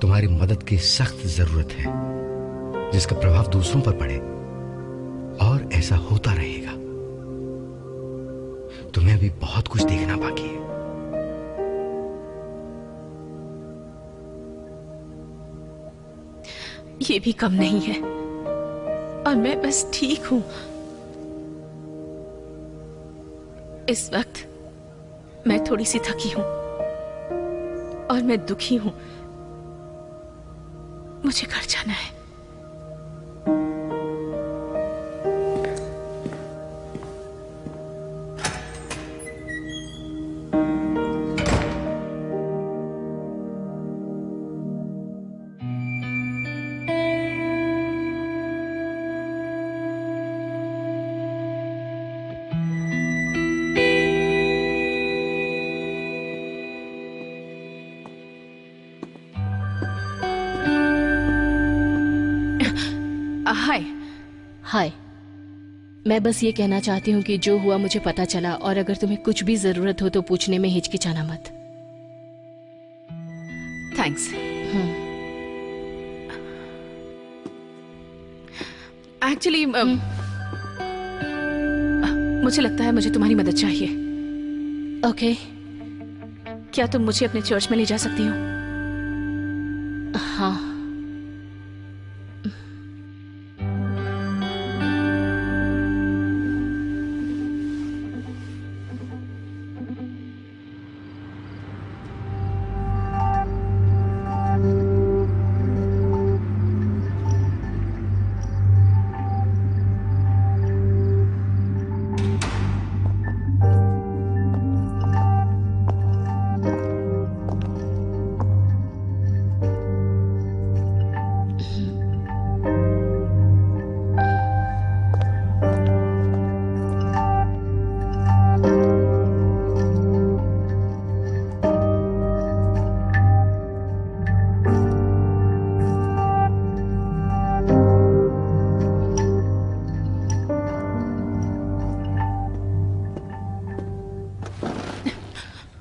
तुम्हारी मदद की सख्त जरूरत है, जिसका प्रभाव दूसरों पर पड़े। और ऐसा होता रहेगा। तुम्हें अभी बहुत कुछ देखना बाकी है। ये भी कम नहीं है, और मैं बस ठीक हूं। इस वक्त मैं थोड़ी सी थकी हूं और मैं दुखी हूं। मुझे घर जाना है। हाय। हाय। मैं बस ये कहना चाहती हूँ कि जो हुआ मुझे पता चला, और अगर तुम्हें कुछ भी जरूरत हो तो पूछने में हिचकिचाना मत। थैंक्स। एक्चुअली मुझे लगता है मुझे तुम्हारी मदद चाहिए। ओके। क्या तुम मुझे अपने चर्च में ले जा सकती हो? हाँ।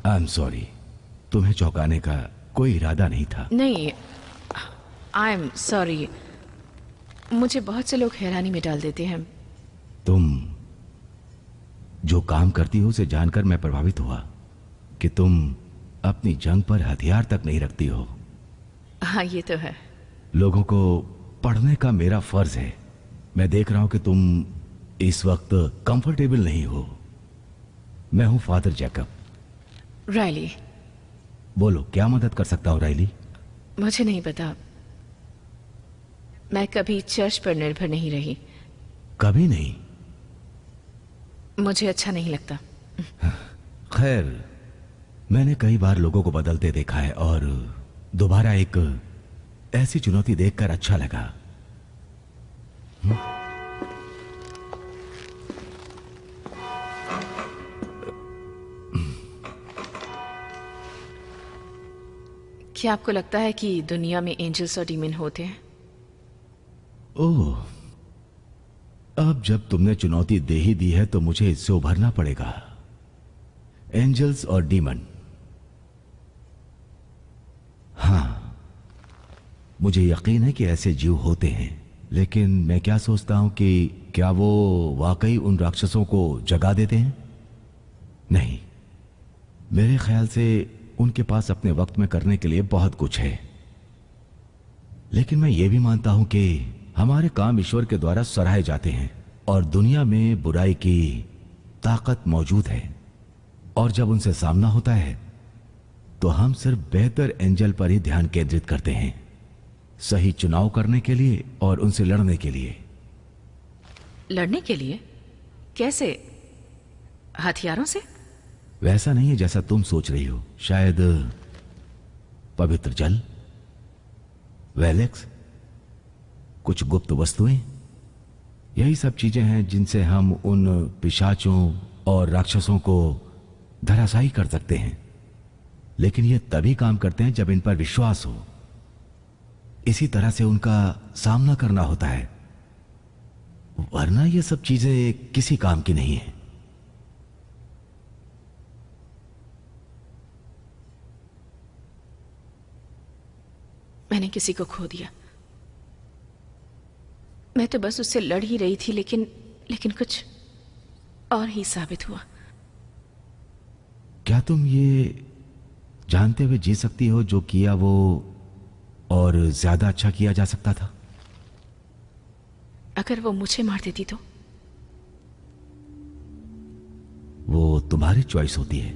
आई एम सॉरी, तुम्हें चौंकाने का कोई इरादा नहीं था। नहीं, आई एम सॉरी। मुझे बहुत से लोग हैरानी में डाल देते हैं। तुम जो काम करती हो उसे जानकर मैं प्रभावित हुआ कि तुम अपनी जंग पर हथियार तक नहीं रखती हो। हाँ, ये तो है। लोगों को पढ़ने का मेरा फर्ज है। मैं देख रहा हूं कि तुम इस वक्त कंफर्टेबल नहीं हो। मैं हूं फादर जैकब। रायली। बोलो, क्या मदद कर सकता हूं रायली? मुझे नहीं पता। मैं कभी चर्च पर निर्भर नहीं रही। कभी नहीं? मुझे अच्छा नहीं लगता। खैर, मैंने कई बार लोगों को बदलते देखा है, और दोबारा एक ऐसी चुनौती देखकर अच्छा लगा। क्या आपको लगता है कि दुनिया में एंजल्स और डीमन होते हैं? ओह, अब जब तुमने चुनौती दे ही दी है तो मुझे इससे उभरना पड़ेगा। एंजल्स और डीमन, हाँ, मुझे यकीन है कि ऐसे जीव होते हैं, लेकिन मैं क्या सोचता हूं कि क्या वो वाकई उन राक्षसों को जगा देते हैं? नहीं, मेरे ख्याल से उनके पास अपने वक्त में करने के लिए बहुत कुछ है। लेकिन मैं ये भी मानता हूं कि हमारे काम ईश्वर के द्वारा सराहे जाते हैं, और दुनिया में बुराई की ताकत मौजूद है, और जब उनसे सामना होता है तो हम सिर्फ बेहतर एंजल पर ही ध्यान केंद्रित करते हैं, सही चुनाव करने के लिए और उनसे लड़ने के लिए। लड़ने के लिए? कैसे? हथियारों से? वैसा नहीं है जैसा तुम सोच रही हो। शायद पवित्र जल, वेलेक्स, कुछ गुप्त वस्तुएं, यही सब चीजें हैं जिनसे हम उन पिशाचों और राक्षसों को धराशायी कर सकते हैं। लेकिन ये तभी काम करते हैं जब इन पर विश्वास हो। इसी तरह से उनका सामना करना होता है, वरना ये सब चीजें किसी काम की नहीं है। मैंने किसी को खो दिया। मैं तो बस उससे लड़ ही रही थी, लेकिन कुछ और ही साबित हुआ। क्या तुम ये जानते हुए जी सकती हो जो किया वो और ज्यादा अच्छा किया जा सकता था? अगर वो मुझे मार देती तो? वो तुम्हारी चॉइस होती है,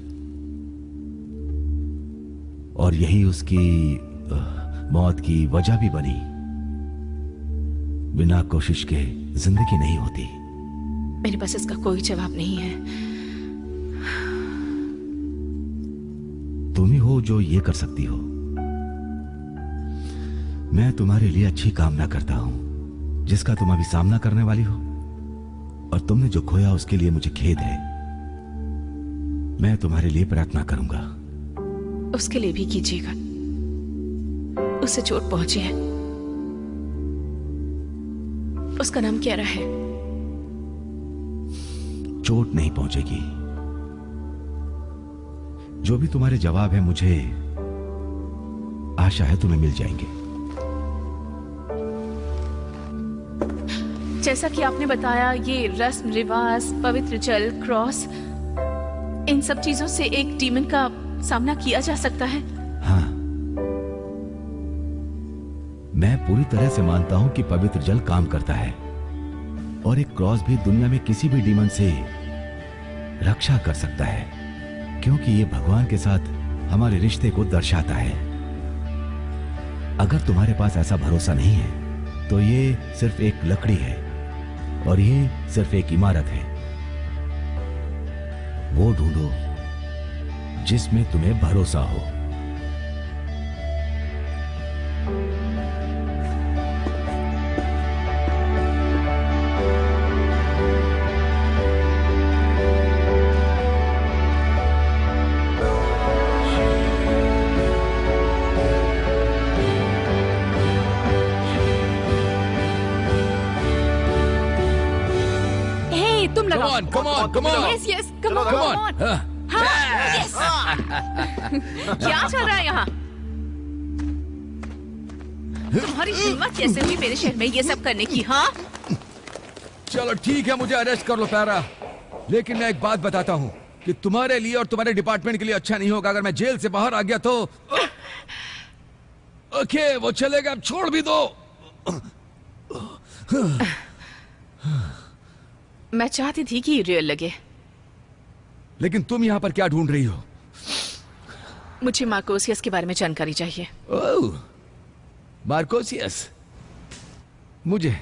और यही उसकी मौत की वजह भी बनी। बिना कोशिश के जिंदगी नहीं होती। मेरे पास इसका कोई जवाब नहीं है। तुम ही हो जो ये कर सकती हो। मैं तुम्हारे लिए अच्छी कामना करता हूं, जिसका तुम अभी सामना करने वाली हो। और तुमने जो खोया उसके लिए मुझे खेद है। मैं तुम्हारे लिए प्रार्थना करूंगा। उसके लिए भी कीजिएगा। उसे चोट पहुंची है। उसका नाम क्या रहा है? चोट नहीं पहुंचेगी। जो भी तुम्हारे जवाब है, मुझे आशा है तुम्हें मिल जाएंगे। जैसा कि आपने बताया, ये रस्म रिवाज, पवित्र जल, क्रॉस, इन सब चीजों से एक डीमन का सामना किया जा सकता है। हाँ, मैं पूरी तरह से मानता हूं कि पवित्र जल काम करता है, और एक क्रॉस भी दुनिया में किसी भी डीमन से रक्षा कर सकता है, क्योंकि ये भगवान के साथ हमारे रिश्ते को दर्शाता है। अगर तुम्हारे पास ऐसा भरोसा नहीं है तो ये सिर्फ एक लकड़ी है, और ये सिर्फ एक इमारत है। वो ढूंढो जिसमें तुम्हें भरोसा हो। Come on. Yes, come on. हाँ, yes. क्या चल रहा है यहाँ? तुम्हारी हिम्मत कैसे हुई मेरे शहर में ये सब करने की? हाँ, चलो ठीक है, मुझे अरेस्ट कर लो प्यारा, लेकिन मैं एक बात बताता हूँ कि तुम्हारे लिए और तुम्हारे डिपार्टमेंट के लिए अच्छा नहीं होगा अगर मैं जेल से बाहर आ गया तो। ओके, वो चलेगा, अब छोड़ भी दो। मैं चाहती थी कि रियल लगे। लेकिन तुम यहाँ पर क्या ढूंढ रही हो? मुझे मार्कोसियस के बारे में जानकारी चाहिए। ओह, मार्कोसियस, मुझे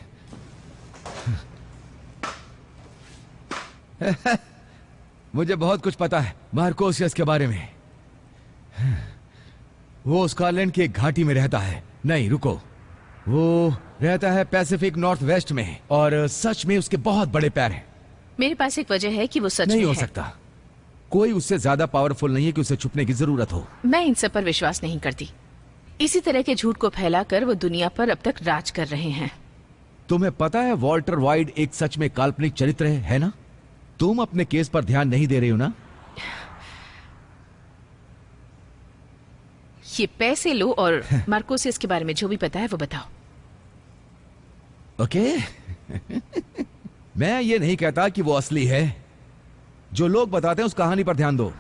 मुझे बहुत कुछ पता है मार्कोसियस के बारे में। वो स्कॉटलैंड की एक घाटी में रहता है। नहीं रुको, वो रहता है पैसिफिक नॉर्थ वेस्ट में, और सच में उसके बहुत बड़े पैर हैं। मेरे पास एक वजह है कि वो सच नहीं में हो है। सकता। कोई उससे ज्यादा पावरफुल नहीं है कि उसे छुपने की जरूरत हो। मैं इन सब पर विश्वास नहीं करती। इसी तरह के झूठ को फैलाकर वो दुनिया पर अब तक राज कर रहे हैं। तुम्हें पता है वॉल्टर वाइड एक सच में काल्पनिक चरित्र है ना? तुम अपने केस पर ध्यान नहीं दे रही हो ना? ये पैसे लो और मार्कोसियस के बारे में जो भी पता है वो बताओ। ओके मैं ये नहीं कहता कि वो असली है। जो लोग बताते हैं उस कहानी पर ध्यान दो।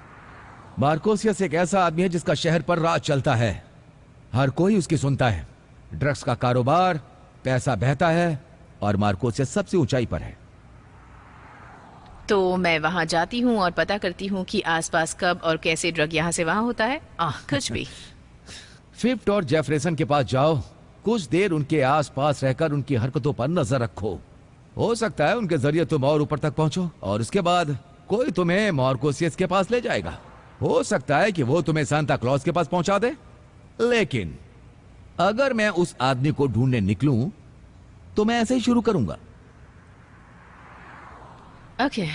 मार्कोसियस एक ऐसा आदमी है जिसका शहर पर राज चलता है। हर कोई उसकी सुनता है। ड्रग्स का कारोबार, पैसा बहता है, और मार्कोसियस सबसे ऊंचाई पर है। तो मैं वहां जाती हूँ और पता करती हूँ कि आसपास कब और कैसे ड्रग यहाँ से वहां होता है। कुछ भी। फिफ्थ और जेफरसन के पास जाओ, कुछ देर उनके आसपास रहकर उनकी हरकतों पर नजर रखो। हो सकता है उनके जरिए तुम और ऊपर तक पहुंचो और उसके बाद कोई तुम्हें मार्कोसियस के पास ले जाएगा। हो सकता है कि वो तुम्हें सांता क्लॉज के पास पहुंचा दे, लेकिन अगर मैं उस आदमी को ढूंढने निकलूं तो मैं ऐसे ही शुरू करूंगा। Okay,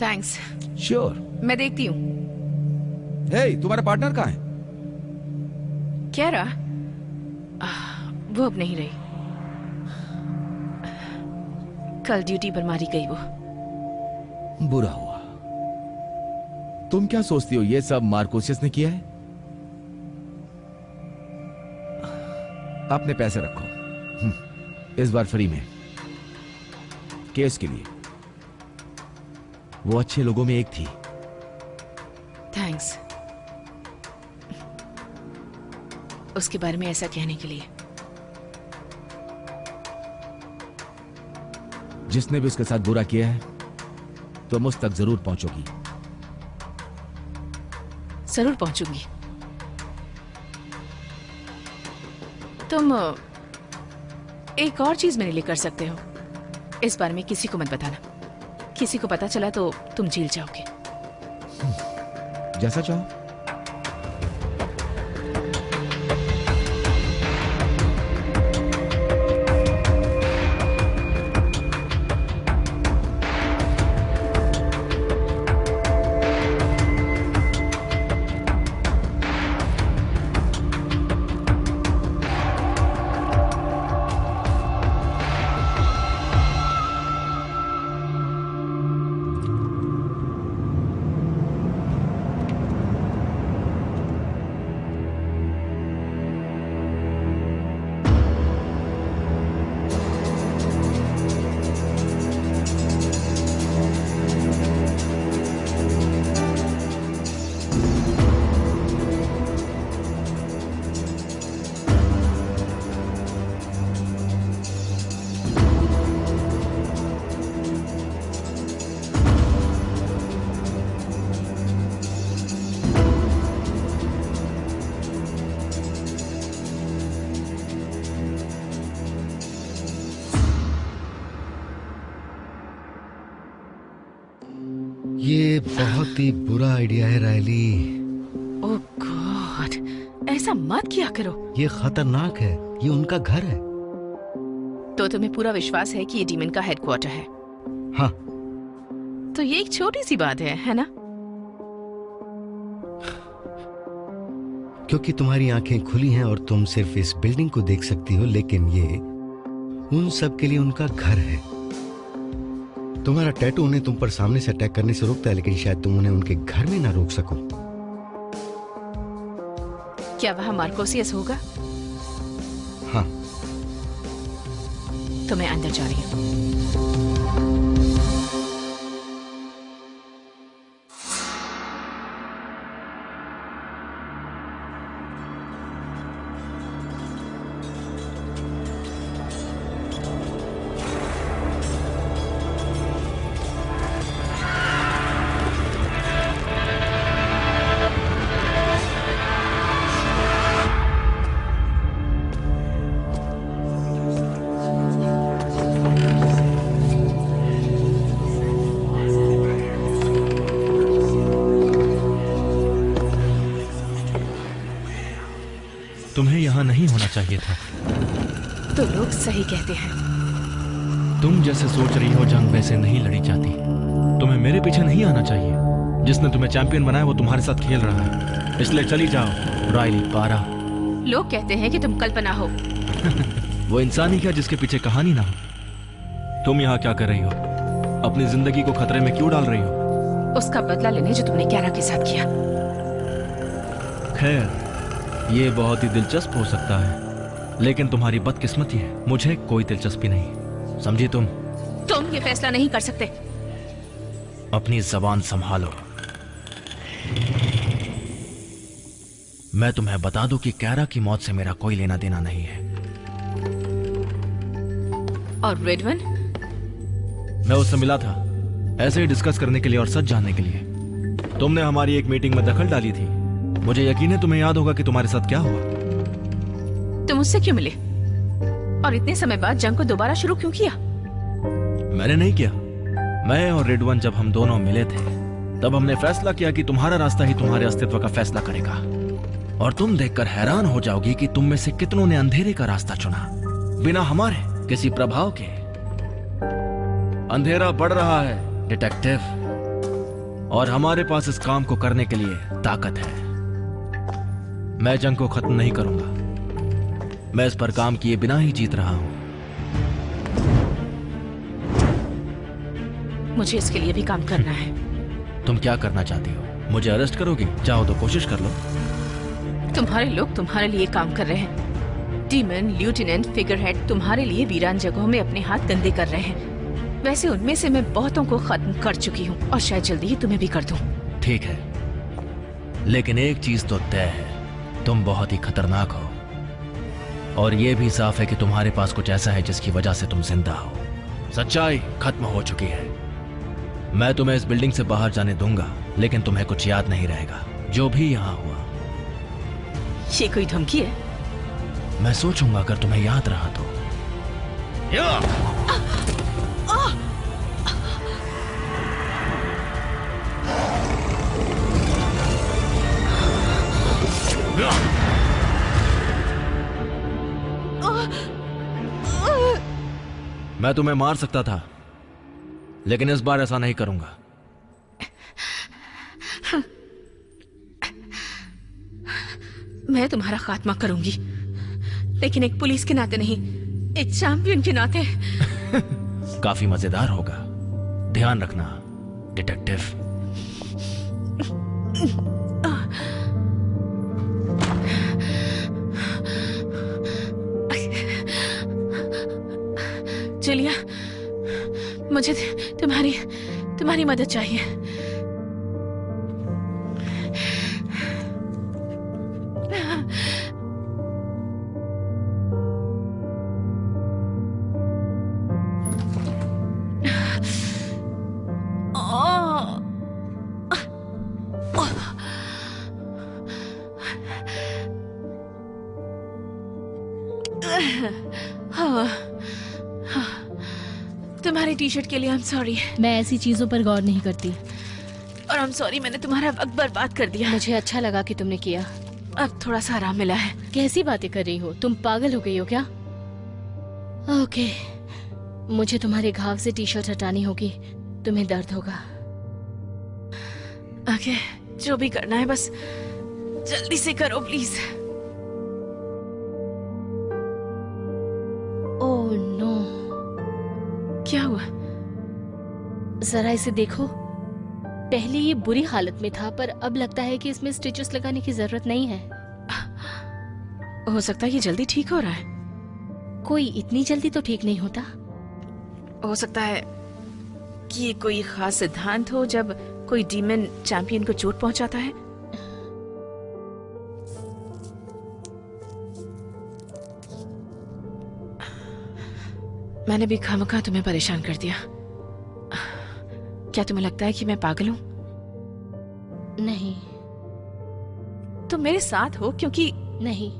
thanks. श्योर। मैं देखती हूँ। हे, तुम्हारा पार्टनर कहाँ है? क्या रहा? वो अब नहीं रही। कल ड्यूटी पर मारी गई वो। बुरा हुआ। तुम क्या सोचती हो ये सब मार्कोसियस ने किया है? अपने पैसे रखो, इस बार फ्री में, केस के लिए। वो अच्छे लोगों में एक थी। थैंक्स उसके बारे में ऐसा कहने के लिए। जिसने भी उसके साथ बुरा किया है तुम उस तक जरूर पहुंचोगी। जरूर पहुंचूंगी। तुम एक और चीज मेरे लिए कर सकते हो। इस बारे में किसी को मत बताना। किसी को पता चला तो तुम जेल जाओगे। जैसा चाहो। ये बहुत ही बुरा आइडिया है रायली। ओह गॉड, ऐसा मत किया करो। ये खतरनाक है। ये उनका घर है। तो तुम्हें पूरा विश्वास है कि ये डीमन का हेडक्वार्टर है? हाँ। तो ये एक छोटी सी बात है ना? क्योंकि तुम्हारी आंखें खुली हैं और तुम सिर्फ इस बिल्डिंग को देख सकती हो, लेकिन ये उन सब के लिए उनका घर है। तुम्हारा टैटू उन्हें तुम पर सामने से अटैक करने से रोकता है, लेकिन शायद तुम उन्हें उनके घर में ना रोक सको। क्या वहां मार्कोसियस होगा? हाँ। तो मैं अंदर जा रही हूँ। तुम्हें यहाँ नहीं होना चाहिए था। तो लोग सही कहते हैं। तुम जैसे सोच रही हो जंग वैसे नहीं लड़ी जाती। तुम्हें मेरे पीछे नहीं आना चाहिए। जिसने तुम्हें चैंपियन बनाया वो तुम्हारे साथ खेल रहा है, इसलिए चली जाओ रायली पारा। लोग कहते हैं कि तुम कल्पना हो। वो इंसान ही क्या जिसके पीछे कहानी ना हो। तुम यहाँ क्या कर रही हो? अपनी जिंदगी को खतरे में क्यों डाल रही हो? उसका बदला लेने जो तुमने क्यारा के साथ किया। खैर, ये बहुत ही दिलचस्प हो सकता है, लेकिन तुम्हारी बदकिस्मती है, मुझे कोई दिलचस्पी नहीं। समझी तुम? तुम ये फैसला नहीं कर सकते। अपनी जबान संभालो। मैं तुम्हें बता दूं कि कैरा की मौत से मेरा कोई लेना देना नहीं है। और रेडवन? मैं उससे मिला था, ऐसे ही डिस्कस करने के लिए और सच जानने के लिए। तुमने हमारी एक मीटिंग में दखल डाली थी। मुझे यकीन है तुम्हें याद होगा कि तुम्हारे साथ क्या हुआ। तुम उससे क्यों मिले? और इतने समय बाद जंग को दोबारा शुरू क्यों किया? मैंने नहीं किया। मैं और रिडवन जब हम दोनों मिले थे तब हमने फैसला किया कि तुम्हारा रास्ता ही तुम्हारे अस्तित्व का फैसला करेगा। और तुम देखकर हैरान हो जाओगी कि तुम में से कितनों ने अंधेरे का रास्ता चुना बिना हमारे किसी प्रभाव के। अंधेरा बढ़ रहा है डिटेक्टिव, और हमारे पास इस काम को करने के लिए ताकत है। मैं जंग को खत्म नहीं करूंगा। मैं इस पर काम किए बिना ही जीत रहा हूं। मुझे इसके लिए भी काम करना है। तुम क्या करना चाहती हो? मुझे अरेस्ट करोगी? चाहो तो कोशिश कर लो। तुम्हारे लोग तुम्हारे लिए काम कर रहे हैं। डीमन, ल्यूटेनेंट, फिगर हेड तुम्हारे लिए वीरान जगहों में अपने हाथ गंदे कर रहे हैं। वैसे उनमें से मैं बहुतों को खत्म कर चुकी हूँ और शायद जल्दी ही तुम्हें भी कर दूं। ठीक है, लेकिन एक चीज तो तय है, तुम बहुत ही खतरनाक हो। और यह भी साफ है कि तुम्हारे पास कुछ ऐसा है जिसकी वजह से तुम जिंदा हो। सच्चाई खत्म हो चुकी है। मैं तुम्हें इस बिल्डिंग से बाहर जाने दूंगा, लेकिन तुम्हें कुछ याद नहीं रहेगा जो भी यहां हुआ। ये कोई धमकी है? मैं सोचूंगा अगर तुम्हें याद रहा तो। मैं तुम्हें मार सकता था, लेकिन इस बार ऐसा नहीं करूंगा। मैं तुम्हारा खात्मा करूंगी, लेकिन एक पुलिस के नाते नहीं, एक चैंपियन के नाते। काफी मजेदार होगा। ध्यान रखना डिटेक्टिव। जूलिया, मुझे तुम्हारी मदद चाहिए। तुम्हारी टी शर्ट के लिए आई एम सॉरी। मैं ऐसी चीजों पर गौर नहीं करती। और आई एम सॉरी मैंने तुम्हारा वक्त बर्बाद कर दिया। मुझे अच्छा लगा कि तुमने किया। अब थोड़ा सा आराम मिला है। कैसी बातें कर रही हो? तुम पागल हो गई हो क्या? ओके, मुझे तुम्हारे घाव से टी शर्ट हटानी होगी। तुम्हें दर्द होगा। ओके, जो भी करना है बस जल्दी से करो प्लीज। ओह नो, क्या हुआ? जरा इसे देखो। पहले ये बुरी हालत में था, पर अब लगता है कि इसमें स्टिचेस लगाने की जरूरत नहीं है। हो सकता है ये जल्दी ठीक हो रहा है। कोई इतनी जल्दी तो ठीक नहीं होता। हो सकता है कि ये कोई खास सिद्धांत हो जब कोई डीमन चैंपियन को चोट पहुंचाता है। मैंने भी खामखा तुम्हें परेशान कर दिया। क्या तुम्हें लगता है कि मैं पागल हूं? नहीं। तुम मेरे साथ हो क्योंकि नहीं,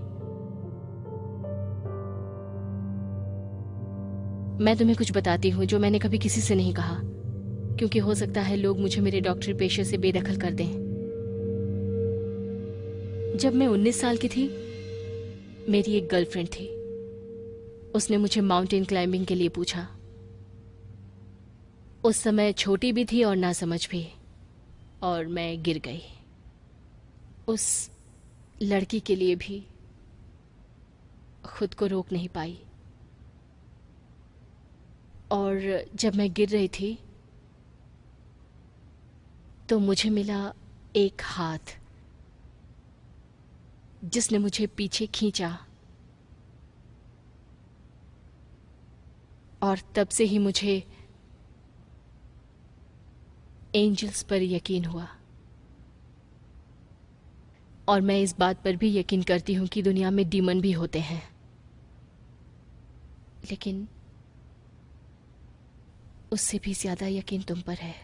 मैं तुम्हें कुछ बताती हूँ जो मैंने कभी किसी से नहीं कहा, क्योंकि हो सकता है लोग मुझे मेरे डॉक्टरी पेशे से बेदखल कर दें। जब मैं 19 साल की थी, मेरी एक गर्लफ्रेंड थी। उसने मुझे माउंटेन क्लाइंबिंग के लिए पूछा। उस समय छोटी भी थी और नासमझ भी, और मैं गिर गई। उस लड़की के लिए भी खुद को रोक नहीं पाई। और जब मैं गिर रही थी तो मुझे मिला एक हाथ जिसने मुझे पीछे खींचा, और तब से ही मुझे एंजल्स पर यकीन हुआ। और मैं इस बात पर भी यकीन करती हूं कि दुनिया में डीमन भी होते हैं, लेकिन उससे भी ज्यादा यकीन तुम पर है।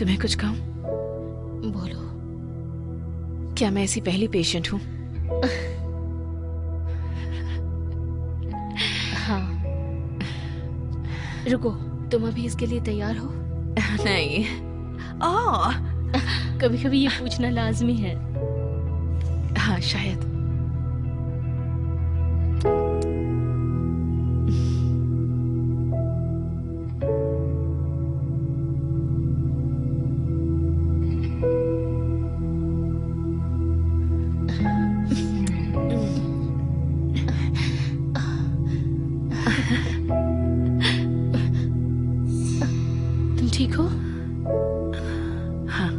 तुम्हें कुछ कहूं? बोलो। क्या मैं ऐसी पहली पेशेंट हूं? हाँ। रुको, तुम अभी इसके लिए तैयार हो? नहीं। कभी कभी ये पूछना लाजमी है। हाँ शायद। तुम ठीक हो? हाँ।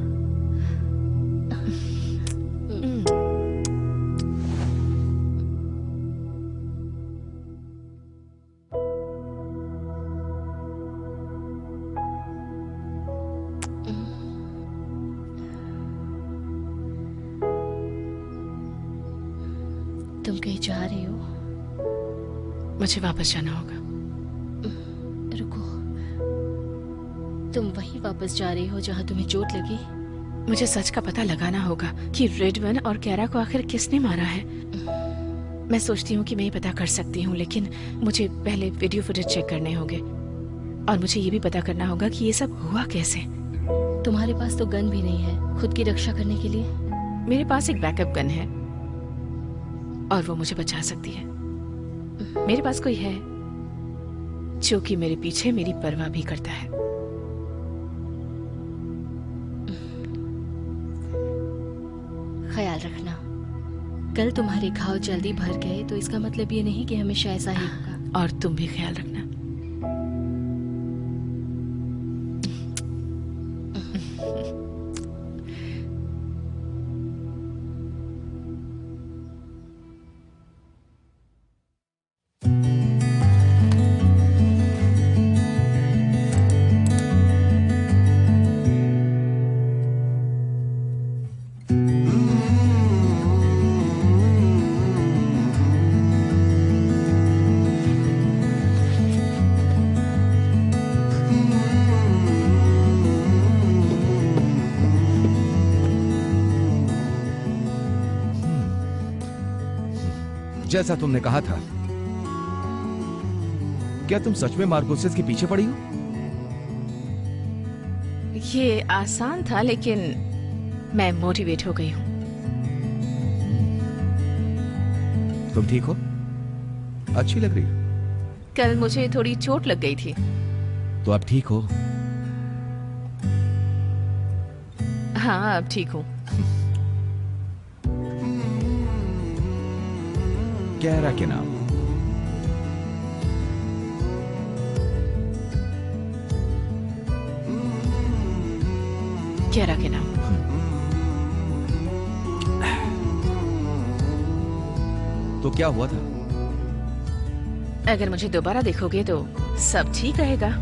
तुम कहीं जा रही हो? मुझे वापस जाना होगा। रुको, तुम वहीं वापस जा रही हो जहां तुम्हें चोट लगी? मुझे सच का पता लगाना होगा कि रेडवन और कैरा को आखिर किसने मारा है। मैं सोचती हूँ कि मैं ये पता कर सकती हूँ, लेकिन मुझे पहले वीडियो फुटेज चेक करने होंगे और मुझे ये भी पता करना होगा कि ये सब हुआ कैसे। तुम्हारे पास तो गन भी नहीं है खुद की रक्षा करने के लिए? मेरे पास एक बैकअप गन है और वो मुझे बचा सकती है। मेरे पास कोई है जो कि मेरे पीछे मेरी परवाह भी करता है। ख्याल रखना, कल तुम्हारे घाव जल्दी भर गए तो इसका मतलब ये नहीं कि हमेशा ऐसा ही होगा। और तुम भी ख्याल रखना। जैसा तुमने कहा था, क्या तुम सच में मार्कोसिस के पीछे पड़ी हो? ये आसान था, लेकिन मैं मोटिवेट हो गई हूँ। तुम ठीक हो? अच्छी लग रही हो। कल मुझे थोड़ी चोट लग गई थी। तो अब ठीक हो? हाँ, अब ठीक हूँ। कैरा के नाम? कैरा के नाम। तो क्या हुआ था? अगर मुझे दोबारा देखोगे तो सब ठीक रहेगा।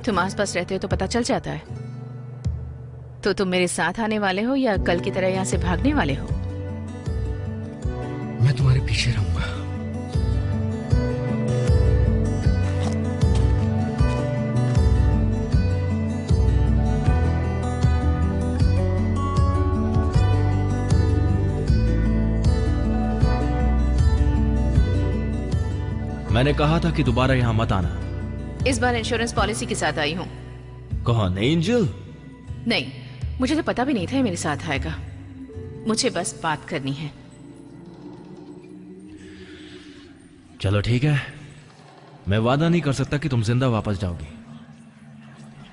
तुम आसपास रहते हो तो पता चल जाता है। तो तुम मेरे साथ आने वाले हो या कल की तरह यहाँ से भागने वाले हो? मैं तुम्हारे पीछे रहूंगा। मैंने कहा था कि दोबारा यहां मत आना। इस बार इंश्योरेंस पॉलिसी के साथ आई हूँ। कौन, एंजल? नहीं, मुझे तो पता भी नहीं था ये मेरे साथ आएगा। मुझे बस बात करनी है। चलो ठीक है, मैं वादा नहीं कर सकता कि तुम जिंदा वापस जाओगी,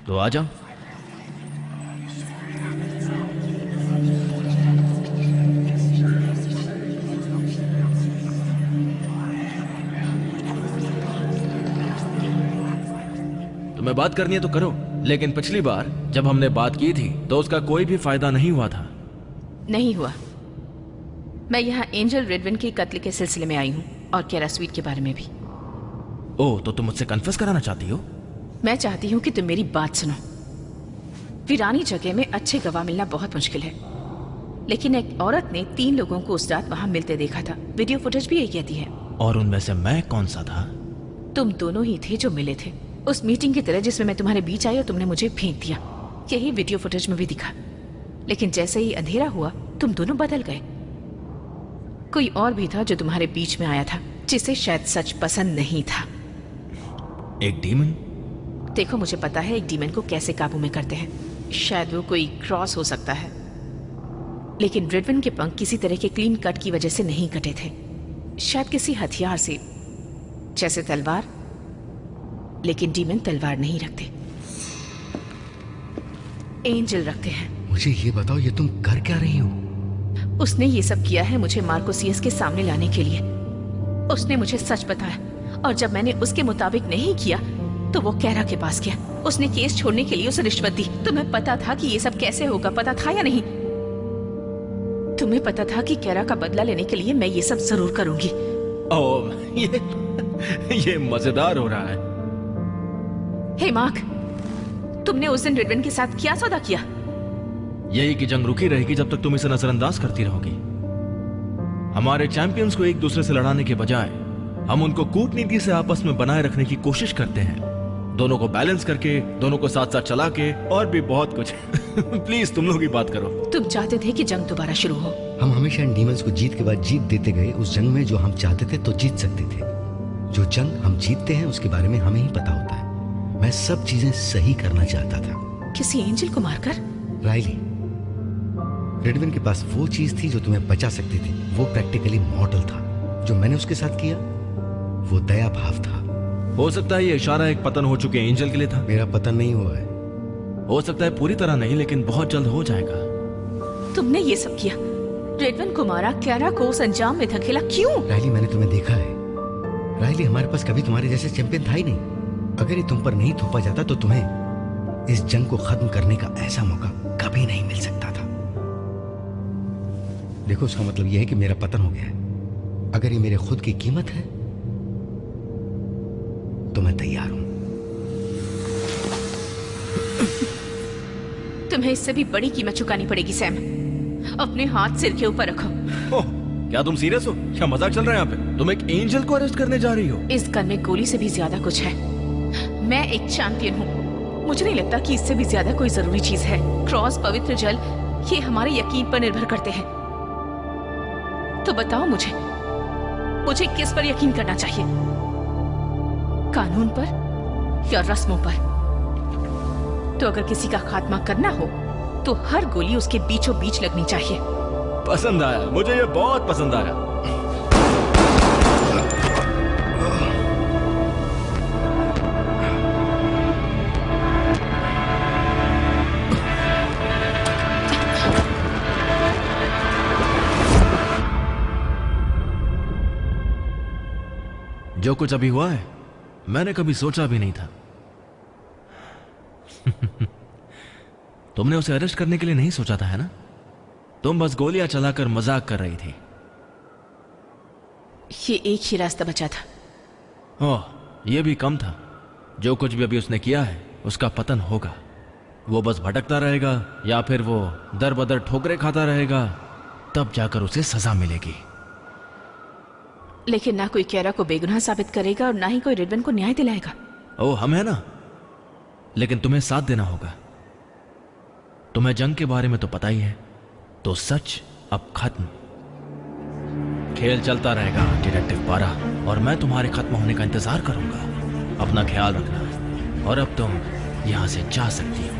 तो आ जाओ। तुम्हें बात करनी है तो करो, लेकिन पिछली बार जब हमने बात की थी तो उसका कोई भी फायदा नहीं हुआ था। नहीं हुआ। मैं यहाँ एंजल रेडविन के कत्ल के सिलसिले में आई हूँ और कैरा स्वीट के बारे में भी। ओह, तो तुम मुझसे कन्फेस कराना चाहती हो? मैं चाहती हूँ कि तुम मेरी बात सुनो। वीरानी जगह में अच्छे गवाह मिलना बहुत मुश्किल है। लेकिन एक औरत ने 3 लोगों को उस रात वहां मिलते देखा था। वीडियो फुटेज भी यही कहती है। और उनमें से मैं कौन सा था? तुम दोनों ही थे जो मिले थे उस मीटिंग की तरह जिसमें मैं तुम्हारे बीच आई और तुमने मुझे फेंक दिया। यही वीडियो फुटेज में भी दिखा। लेकिन जैसे ही अंधेरा हुआ तुम दोनों बदल गए। कोई और भी था जो तुम्हारे बीच में आया था, जिसे शायद सच पसंद नहीं था। एक डीमन? देखो, मुझे पता है एक डीमन को कैसे काबू में करते हैं। शायद वो कोई क्रॉस हो सकता है, लेकिन रिडविन के पंख किसी तरह के क्लीन कट की वजह से नहीं कटे थे। शायद किसी हथियार से, जैसे तलवार। लेकिन डीमन तलवार नहीं रखते, एंजल रखते हैं। मुझे ये बताओ, ये तुम कर क्या रही हो? उसने ये सब किया है मुझे मार्कोसियस के सामने लाने के लिए। उसने मुझे सच बताया और जब मैंने उसके मुताबिक नहीं किया तो वो कैरा के पास गया। उसने केस छोड़ने के लिए उसे रिश्वत दी। तुम्हें पता था कि ये सब कैसे होगा, पता था या नहीं? तुम्हें पता था कि कैरा का बदला लेने के लिए मैं ये सब जरूर करूंगी। ओह, ये मजेदार हो रहा है। हे मार्क, तुमने उस दिन रिडविन के साथ क्या सौदा किया? यही कि जंग रुकी रहेगी जब तक तुम इसे नजरअंदाज करती रहोगी। हमारे चैंपियंस को एक दूसरे से लड़ाने के बजाय हम उनको कूटनीति से आपस में बनाए रखने की कोशिश करते हैं, दोनों को बैलेंस करके, दोनों को साथ साथ चला के, और भी बहुत कुछ। प्लीज तुम लोग ही बात करो। तुम चाहते थे कि जंग दोबारा शुरू हो। हम हमेशा इन डीमंस को जीत के बाद जीत देते गए। उस जंग में जो हम चाहते थे तो जीत सकते थे। जो जंग हम जीतते हैं उसके बारे में हमें ही पता होता है। मैं सब चीजें सही करना चाहता था। किसी एंजल को मारकर? राइली, रिडविन के पास वो चीज थी जो तुम्हें बचा सकती थी। वो प्रैक्टिकली मॉडल था। जो मैंने उसके साथ किया वो दया भाव था। हो सकता है ये इशारा एक पतन हो चुके एंजल के लिए था। मेरा पतन नहीं हुआ है। हो सकता है पूरी तरह नहीं, लेकिन बहुत जल्द हो जाएगा। तुमने ये सब किया, रिडविन को मारा, कैरा को उस अंजाम में धकेला, क्यों? राइली, मैंने तुम्हें देखा है। राइली, हमारे पास कभी तुम्हारे जैसे चैंपियन था ही नहीं। अगर ये तुम पर नहीं थोपा जाता तो तुम्हें इस जंग को खत्म करने का ऐसा मौका कभी नहीं मिल सकता था। देखो, उसका मतलब यह है कि मेरा पतन हो गया है। अगर ये मेरे खुद की कीमत है तो मैं तैयार हूं। तुम्हें इससे भी बड़ी कीमत चुकानी पड़ेगी सैम। अपने हाथ सिर के ऊपर रखो। ओह, क्या तुम सीरियस हो? क्या मजाक चल रहा है यहाँ पे? तुम एक एंजल को अरेस्ट करने जा रही हो? इस गन में गोली से भी ज्यादा कुछ है। मैं एक चैंपियन हूँ। मुझे नहीं लगता कि इससे भी ज्यादा कोई जरूरी चीज है। क्रॉस, पवित्र जल, ये हमारे यकीन पर निर्भर करते हैं। तो बताओ मुझे किस पर यकीन करना चाहिए? कानून पर या रस्मों पर? तो अगर किसी का खात्मा करना हो तो हर गोली उसके बीचों बीच लगनी चाहिए। पसंद आया, मुझे ये बहुत पसंद आया। जो कुछ अभी हुआ है मैंने कभी सोचा भी नहीं था। तुमने उसे अरेस्ट करने के लिए नहीं सोचा था, है ना? तुम बस गोलियां चलाकर मजाक कर रही थी। ये एक ही रास्ता बचा था। ओह, यह भी कम था। जो कुछ भी अभी उसने किया है उसका पतन होगा। वो बस भटकता रहेगा या फिर वो दर बदर ठोकरे खाता रहेगा, तब जाकर उसे सजा मिलेगी। लेकिन ना कोई कैरा को बेगुनाह साबित करेगा और ना ही कोई रिडविन को न्याय दिलाएगा। ओह, हम है ना, लेकिन तुम्हें साथ देना होगा। तुम्हें जंग के बारे में तो पता ही है, तो सच अब खत्म। खेल चलता रहेगा डिटेक्टिव पारा, और मैं तुम्हारे खत्म होने का इंतजार करूंगा। अपना ख्याल रखना, और अब तुम यहां से जा सकती हो।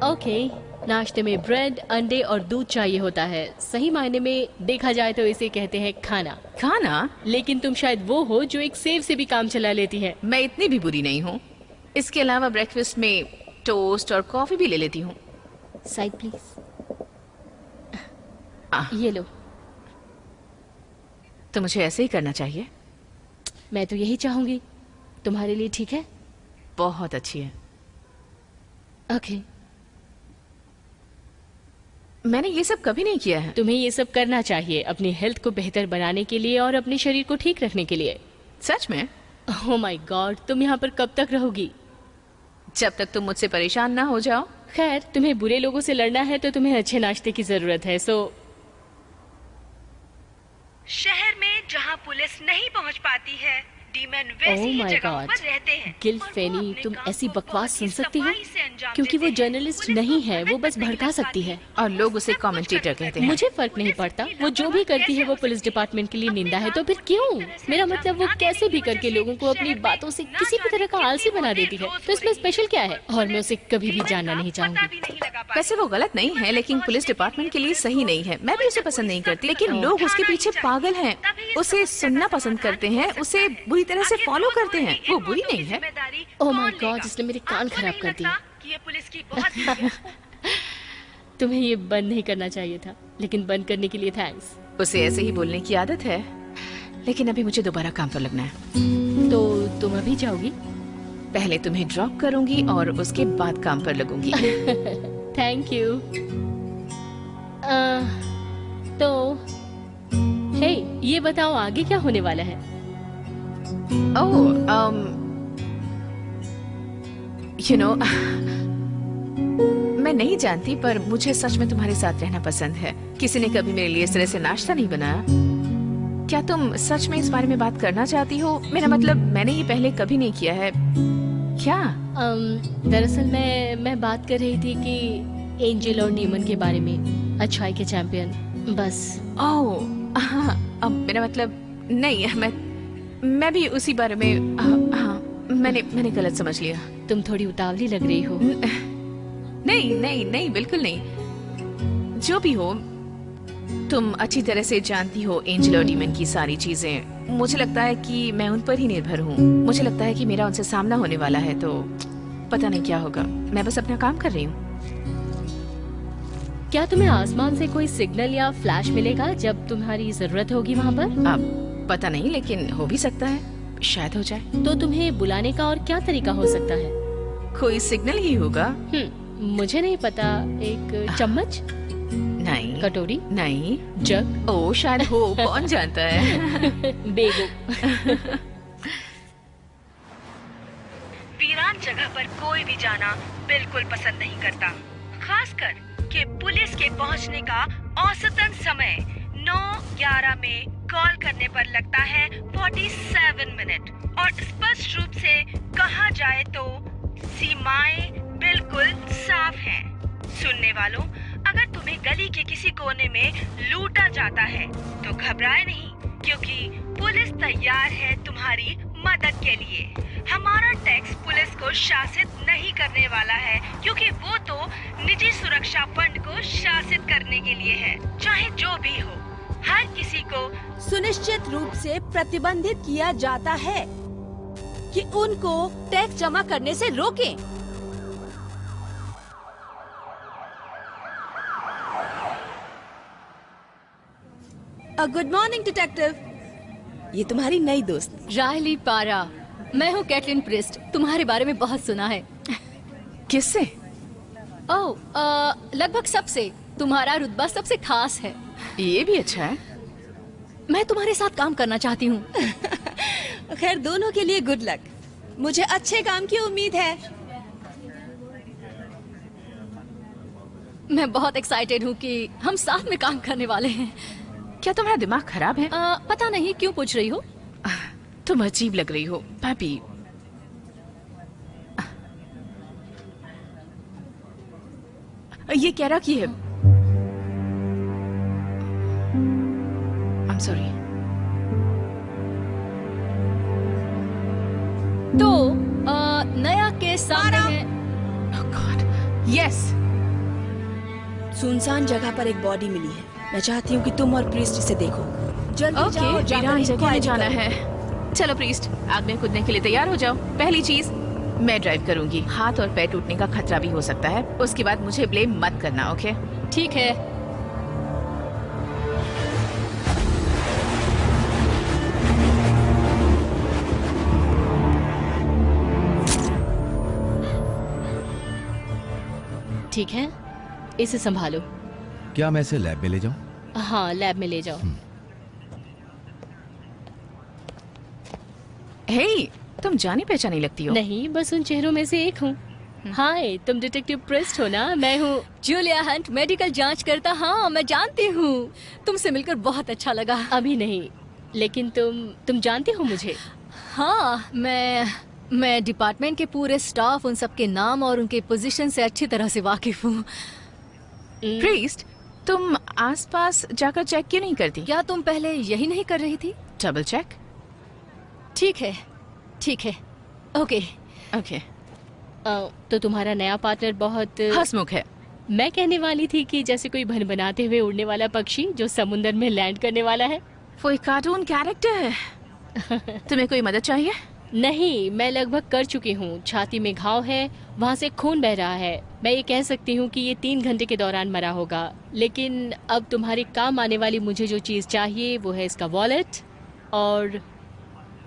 ओके, नाश्ते में ब्रेड, अंडे और दूध चाहिए होता है। सही मायने में देखा जाए तो इसे कहते हैं खाना। खाना? लेकिन तुम शायद वो हो जो एक सेव से भी काम चला लेती है। मैं इतनी भी बुरी नहीं हूँ। इसके अलावा ब्रेकफास्ट में टोस्ट और कॉफी भी ले लेती हूँ। Side please. ये लो। तो मुझे ऐसे ही करना चाहिए? मैं तो यही चाहूंगी। तुम्हारे लिए ठीक है? बहुत अच्छी है। ओके। मैंने ये सब कभी नहीं किया है। तुम्हें ये सब करना चाहिए अपनी हेल्थ को बेहतर बनाने के लिए और अपने शरीर को ठीक रखने के लिए। सच में? ओह माय गॉड, तुम यहाँ पर कब तक रहोगी? जब तक तुम मुझसे परेशान ना हो जाओ। खैर, तुम्हें बुरे लोगों से लड़ना है तो तुम्हें अच्छे नाश्ते की जरूरत है। शहर में जहाँ पुलिस नहीं पहुँच पाती है, डीमन वैसी ही जगहों पर रहते हैं। गिल्फेनी, तुम ऐसी बकवास सुन सकती हो? क्योंकि वो जर्नलिस्ट नहीं है, वो बस भड़का सकती है। और लोग उसे कमेंटेटर कहते हैं। मुझे फर्क नहीं पड़ता, वो जो भी करती है वो पुलिस डिपार्टमेंट के लिए निंदा है। तो फिर क्यों? मेरा मतलब वो कैसे भी करके लोगों को अपनी बातों से किसी भी तरह का आलसी बना देती है। तो इसमें स्पेशल क्या है? और मैं उसे कभी भी जानना नहीं चाहूंगी। वैसे वो गलत नहीं है, लेकिन पुलिस डिपार्टमेंट के लिए सही नहीं है। मैं भी उसे पसंद नहीं करती, लेकिन लोग उसके पीछे पागल हैं। उसे सुनना पसंद करते हैं, उसे बुरी तरह से फॉलो करते हैं। वो बुरी नहीं है। ओह माय गॉड, इसने मेरे कान खराब कर दिए। तुम्हें ये बंद नहीं करना चाहिए था, लेकिन बंद करने के लिए थैंक्स। उसे ऐसे ही बोलने की आदत है, लेकिन अभी मुझे दोबारा काम पर लगना है। तो तुम अभी जाओगी? पहले तुम्हें ड्रॉप करूंगी और उसके बाद काम पर लगूंगी। Thank you. तो हे, ये बताओ आगे क्या होने वाला है? मैं नहीं जानती, पर मुझे सच में तुम्हारे साथ रहना पसंद है। किसी ने कभी मेरे लिए इस तरह से नाश्ता नहीं बनाया। क्या तुम सच में इस बारे में बात करना चाहती हो? मेरा मतलब, मैंने ये पहले कभी नहीं किया है। क्या? दरअसल मैं बात कर रही थी कि एंजल और डीमन के बारे में, अच्छाई के चैंपियन। बस। ओह हाँ, अब मेरा मतलब नहीं, मैं भी उसी बारे में। हाँ, मैंने गलत समझ लिया। तुम थोड़ी उतावली लग रही हो। नहीं नहीं नहीं, बिल्कुल नहीं। जो भी हो, तुम अच्छी तरह से जानती हो एंजल और डीमन की सारी चीजें। मुझे लगता है कि मैं उन पर ही निर्भर हूँ। मुझे लगता है कि मेरा उनसे सामना होने वाला है, तो पता नहीं क्या होगा। मैं बस अपना काम कर रही हूँ। क्या तुम्हें आसमान से कोई सिग्नल या फ्लैश मिलेगा जब तुम्हारी जरूरत होगी वहाँ पर? अब पता नहीं, लेकिन हो भी सकता है, शायद हो जाए। तो तुम्हें बुलाने का और क्या तरीका हो सकता है? कोई सिग्नल ही होगा। मुझे नहीं पता। एक चम्मच? नहीं। कटोरी? नहीं। जग? ओ शायद हो, कौन जानता है। बेगो। वीरान जगह पर कोई भी जाना बिल्कुल पसंद नहीं करता, खासकर कि पुलिस के पहुंचने का औसतन समय 9:11 में कॉल करने पर लगता है 47 मिनट। और स्पष्ट रूप से कहा जाए तो सीमाएं बिल्कुल साफ हैं। सुनने वालों, अगर तुम्हें गली के किसी कोने में लूटा जाता है तो घबराए नहीं, क्योंकि पुलिस तैयार है तुम्हारी मदद के लिए। हमारा टैक्स पुलिस को शासित नहीं करने वाला है, क्योंकि वो तो निजी सुरक्षा फंड को शासित करने के लिए है। चाहे जो भी हो, हर किसी को सुनिश्चित रूप से प्रतिबंधित किया जाता है कि उनको टैक्स जमा करने से रोकें। Good morning detective. ये तुम्हारी नई दोस्त रायली पारा। मैं हूँ कैटलिन प्रिस्ट। तुम्हारे बारे में बहुत सुना है। किससे? ओह, लगभग सबसे। तुम्हारा रुतबा सबसे खास है। ये भी अच्छा है। मैं तुम्हारे साथ काम करना चाहती हूँ। खैर, दोनों के लिए गुड लक। मुझे अच्छे काम की उम्मीद है। मैं बहुत एक्साइटेड हूँ कि हम साथ में काम करने वाले हैं। क्या तुम्हारा दिमाग खराब है? पता नहीं, क्यों पूछ रही हो? तुम अजीब लग रही हो भाभी। ये कह रहा कि है। I'm sorry. तो नया केस सामने है। Oh God. Yes. सुनसान जगह पर एक बॉडी मिली है। मैं चाहती हूँ कि तुम और प्रीस्ट इसे देखो। जल्दी ओके, जाओ, जाकर वीरान जगह में inquire जाना करो। है। चलो प्रीस्ट, आग में कूदने के लिए तैयार हो जाओ। पहली चीज, मैं ड्राइव करूंगी। हाथ और पैर टूटने का खतरा भी हो सकता है। उसके बाद मुझे ब्लेम मत करना, ओके? ठीक है। ठीक है, इसे संभालो। क्या मैं इसे लैब में ले जाऊं? हाँ, लैब में ले जाओ। हे, तुम जानी पहचानी लगती हो। नहीं, बस उन चेहरों में से एक हूँ। हाय, तुम डिटेक्टिव प्रेस्ट हो ना? मैं हूँ जूलिया हंट, मेडिकल जांच करता। हाँ, मैं जानती हूँ। तुमसे मिलकर बहुत अच्छा लगा। अभी नहीं, लेकिन तुम जानती हो मुझे? हाँ, मैं डिपार्टमेंट के पूरे स्टाफ, उन सबके नाम और उनके पोजीशन से अच्छी तरह से वाकिफ हूँ। प्रीस्ट, तुम आसपास जाकर चेक क्यों नहीं करती? क्या तुम पहले यही नहीं कर रही थी? Double check. ठीक है, ठीक है, ओके ओके। तो तुम्हारा नया पार्टनर बहुत हंसमुख है। मैं कहने वाली थी कि जैसे कोई भनभनाते हुए उड़ने वाला पक्षी जो समुद्र में लैंड करने वाला है। वो एक कार्टून कैरेक्टर है। तुम्हें कोई मदद चाहिए? नहीं, मैं लगभग कर चुकी हूँ। छाती में घाव है, वहाँ से खून बह रहा है। मैं ये कह सकती हूँ कि ये 3 घंटे के दौरान मरा होगा। लेकिन अब तुम्हारे काम आने वाली मुझे जो चीज़ चाहिए वो है इसका वॉलेट और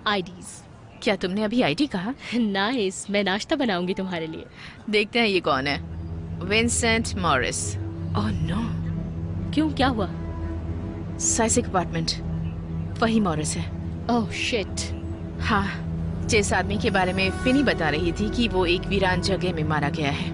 आईडीज। क्या तुमने अभी आईडी कहा? नाइस, मैं नाश्ता बनाऊंगी तुम्हारे लिए। देखते हैं ये कौन है। Vincent Morris. Oh no. क्यों, क्या हुआ? साइसिक अपार्टमेंट, वही मॉरिस है। Oh shit. हाँ, जिस आदमी के बारे में फिनी बता रही थी कि वो एक वीरान जगह में मारा गया है।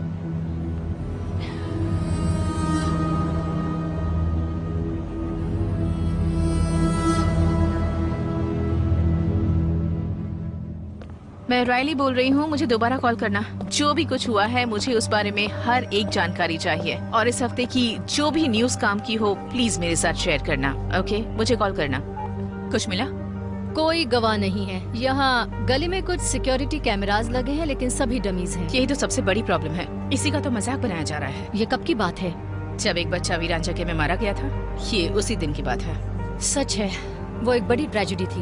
मैं रायली बोल रही हूँ, मुझे दोबारा कॉल करना। जो भी कुछ हुआ है मुझे उस बारे में हर एक जानकारी चाहिए, और इस हफ्ते की जो भी न्यूज काम की हो प्लीज मेरे साथ शेयर करना, ओके? मुझे कॉल करना। कुछ मिला? कोई गवाह नहीं है। यहाँ गली में कुछ सिक्योरिटी कैमरास लगे हैं, लेकिन सभी डमीज हैं। यही तो सबसे बड़ी प्रॉब्लम है। इसी का तो मजाक बनाया जा रहा है। ये कब की बात है? जब एक बच्चा वीरान जगह में मारा गया था। ये उसी दिन की बात है। सच है, वो एक बड़ी ट्रेजेडी थी।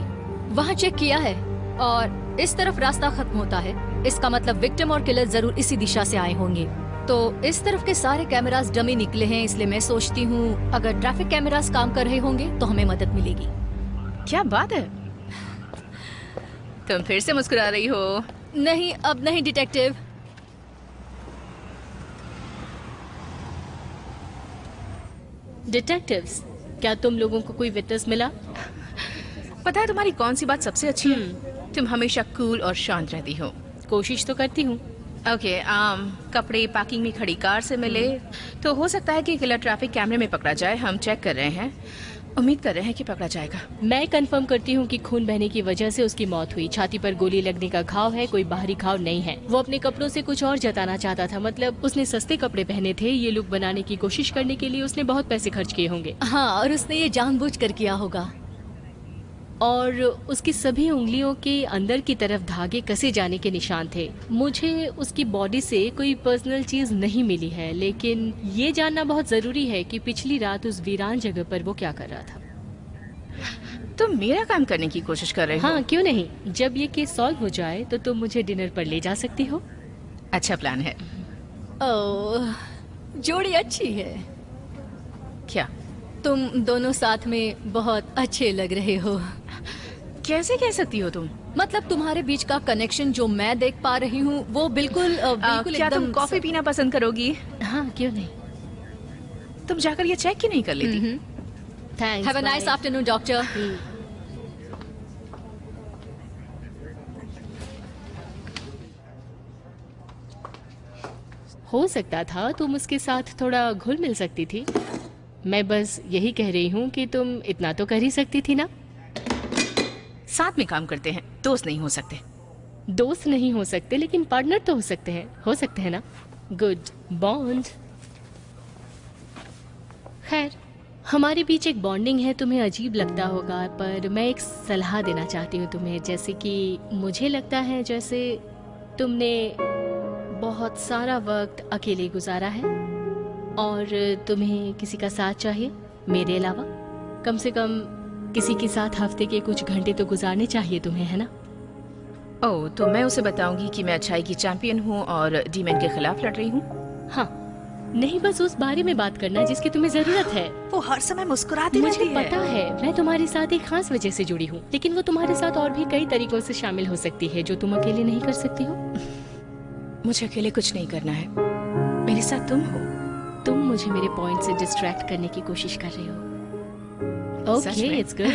वहाँ चेक किया है और इस तरफ रास्ता खत्म होता है। इसका मतलब विक्टिम और किलर जरूर इसी दिशा से आए होंगे। तो इस तरफ के सारे कैमरास डमी निकले हैं, इसलिए मैं सोचती हूँ अगर ट्रैफिक कैमरास काम कर रहे होंगे तो हमें मदद मिलेगी। क्या बात है, तुम फिर से मुस्कुरा रही हो। नहीं, अब नहीं डिटेक्टिव। डिटेक्टिव्स, क्या तुम लोगों को कोई विटनेस मिला? पता है तुम्हारी कौन सी बात सबसे अच्छी है? तुम हमेशा कूल और शांत रहती हो। कोशिश तो करती हूँ। ओके, कपड़े पार्किंग में खड़ी कार से मिले तो हो सकता है कि किलर ट्रैफिक कैमरे में पकड़ा जाए। हम चेक कर रहे हैं, उम्मीद कर रहे हैं कि पकड़ा जाएगा। मैं कंफर्म करती हूँ कि खून बहने की वजह से उसकी मौत हुई। छाती पर गोली लगने का घाव है, कोई बाहरी घाव नहीं है। वो अपने कपड़ों से कुछ और जताना चाहता था, मतलब उसने सस्ते कपड़े पहने थे। ये लुक बनाने की कोशिश करने के लिए उसने बहुत पैसे खर्च किए होंगे। हाँ, और उसने ये जानबूझकर किया होगा। और उसकी सभी उंगलियों के अंदर की तरफ धागे कसे जाने के निशान थे। मुझे उसकी बॉडी से कोई पर्सनल चीज नहीं मिली है, लेकिन ये जानना बहुत जरूरी है कि पिछली रात उस वीरान जगह पर वो क्या कर रहा था। तुम मेरा काम करने की कोशिश कर रहे हो? हाँ, क्यों नहीं। जब ये केस सॉल्व हो जाए तो तुम मुझे डिनर पर ले जा सकती हो। अच्छा प्लान है। ओह, जोड़ी अच्छी है। क्या? तुम दोनों साथ में बहुत अच्छे लग रहे हो। कैसे कह सकती हो तुम? मतलब तुम्हारे बीच का कनेक्शन जो मैं देख पा रही हूँ वो बिल्कुल क्या तुम कॉफी पीना पसंद करोगी? हाँ, क्यों नहीं। तुम जाकर ये चेक क्यों नहीं कर लेती? Thanks. Have a nice afternoon doctor. हो सकता था तुम उसके साथ थोड़ा घुल मिल सकती थी। मैं बस यही कह रही हूँ कि तुम इतना तो कर ही सकती थी ना। साथ में काम करते हैं, दोस्त नहीं हो सकते। दोस्त नहीं हो सकते, लेकिन पार्टनर तो हो सकते हैं ना। Good bond. खैर, हमारे बीच एक बॉन्डिंग है, तुम्हें अजीब लगता होगा, पर मैं एक सलाह देना चाहती हूँ तुम्हें। जैसे कि मुझे लगता है जैसे तुमने बहुत सारा वक्त अकेले गुजारा है और तुम्हें किसी का साथ चाहिए मेरे अलावा। कम से कम किसी के साथ हफ्ते के कुछ घंटे तो गुजारने चाहिए तुम्हें, है ना? ओह, तो मैं उसे बताऊंगी कि मैं अच्छाई की चैंपियन हूँ और डीमन के खिलाफ लड़ रही हूँ। हाँ, नहीं, बस उस बारे में बात करना जिसकी तुम्हें जरूरत है। वो हर समय मुस्कुराती रहती मुझे पता है, मैं तुम्हारे साथ एक खास वजह से जुड़ी हूँ, लेकिन वो तुम्हारे साथ और भी कई तरीकों से शामिल हो सकती है जो तुम अकेले नहीं कर सकती हो। मुझे अकेले कुछ नहीं करना है, मेरे साथ तुम हो। तुम मुझे मेरे पॉइंट से डिस्ट्रैक्ट करने की कोशिश कर रही हो। Okay, it's good.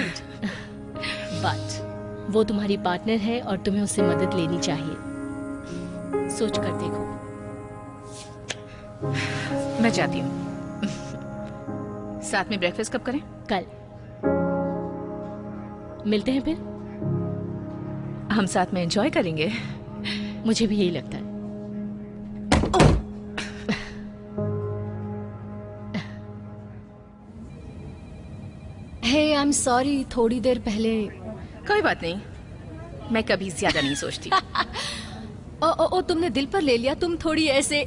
बट वो तुम्हारी पार्टनर है और तुम्हें उससे मदद लेनी चाहिए। सोच कर देखो। मैं जाती हूँ। साथ में ब्रेकफास्ट कब करें? कल मिलते हैं फिर। हम साथ में एंजॉय करेंगे। मुझे भी यही लगता है। हे, आई एम सॉरी, थोड़ी देर पहले। कोई बात नहीं, मैं कभी ज्यादा नहीं सोचती। ओ, तुमने दिल पर ले लिया। तुम थोड़ी ऐसे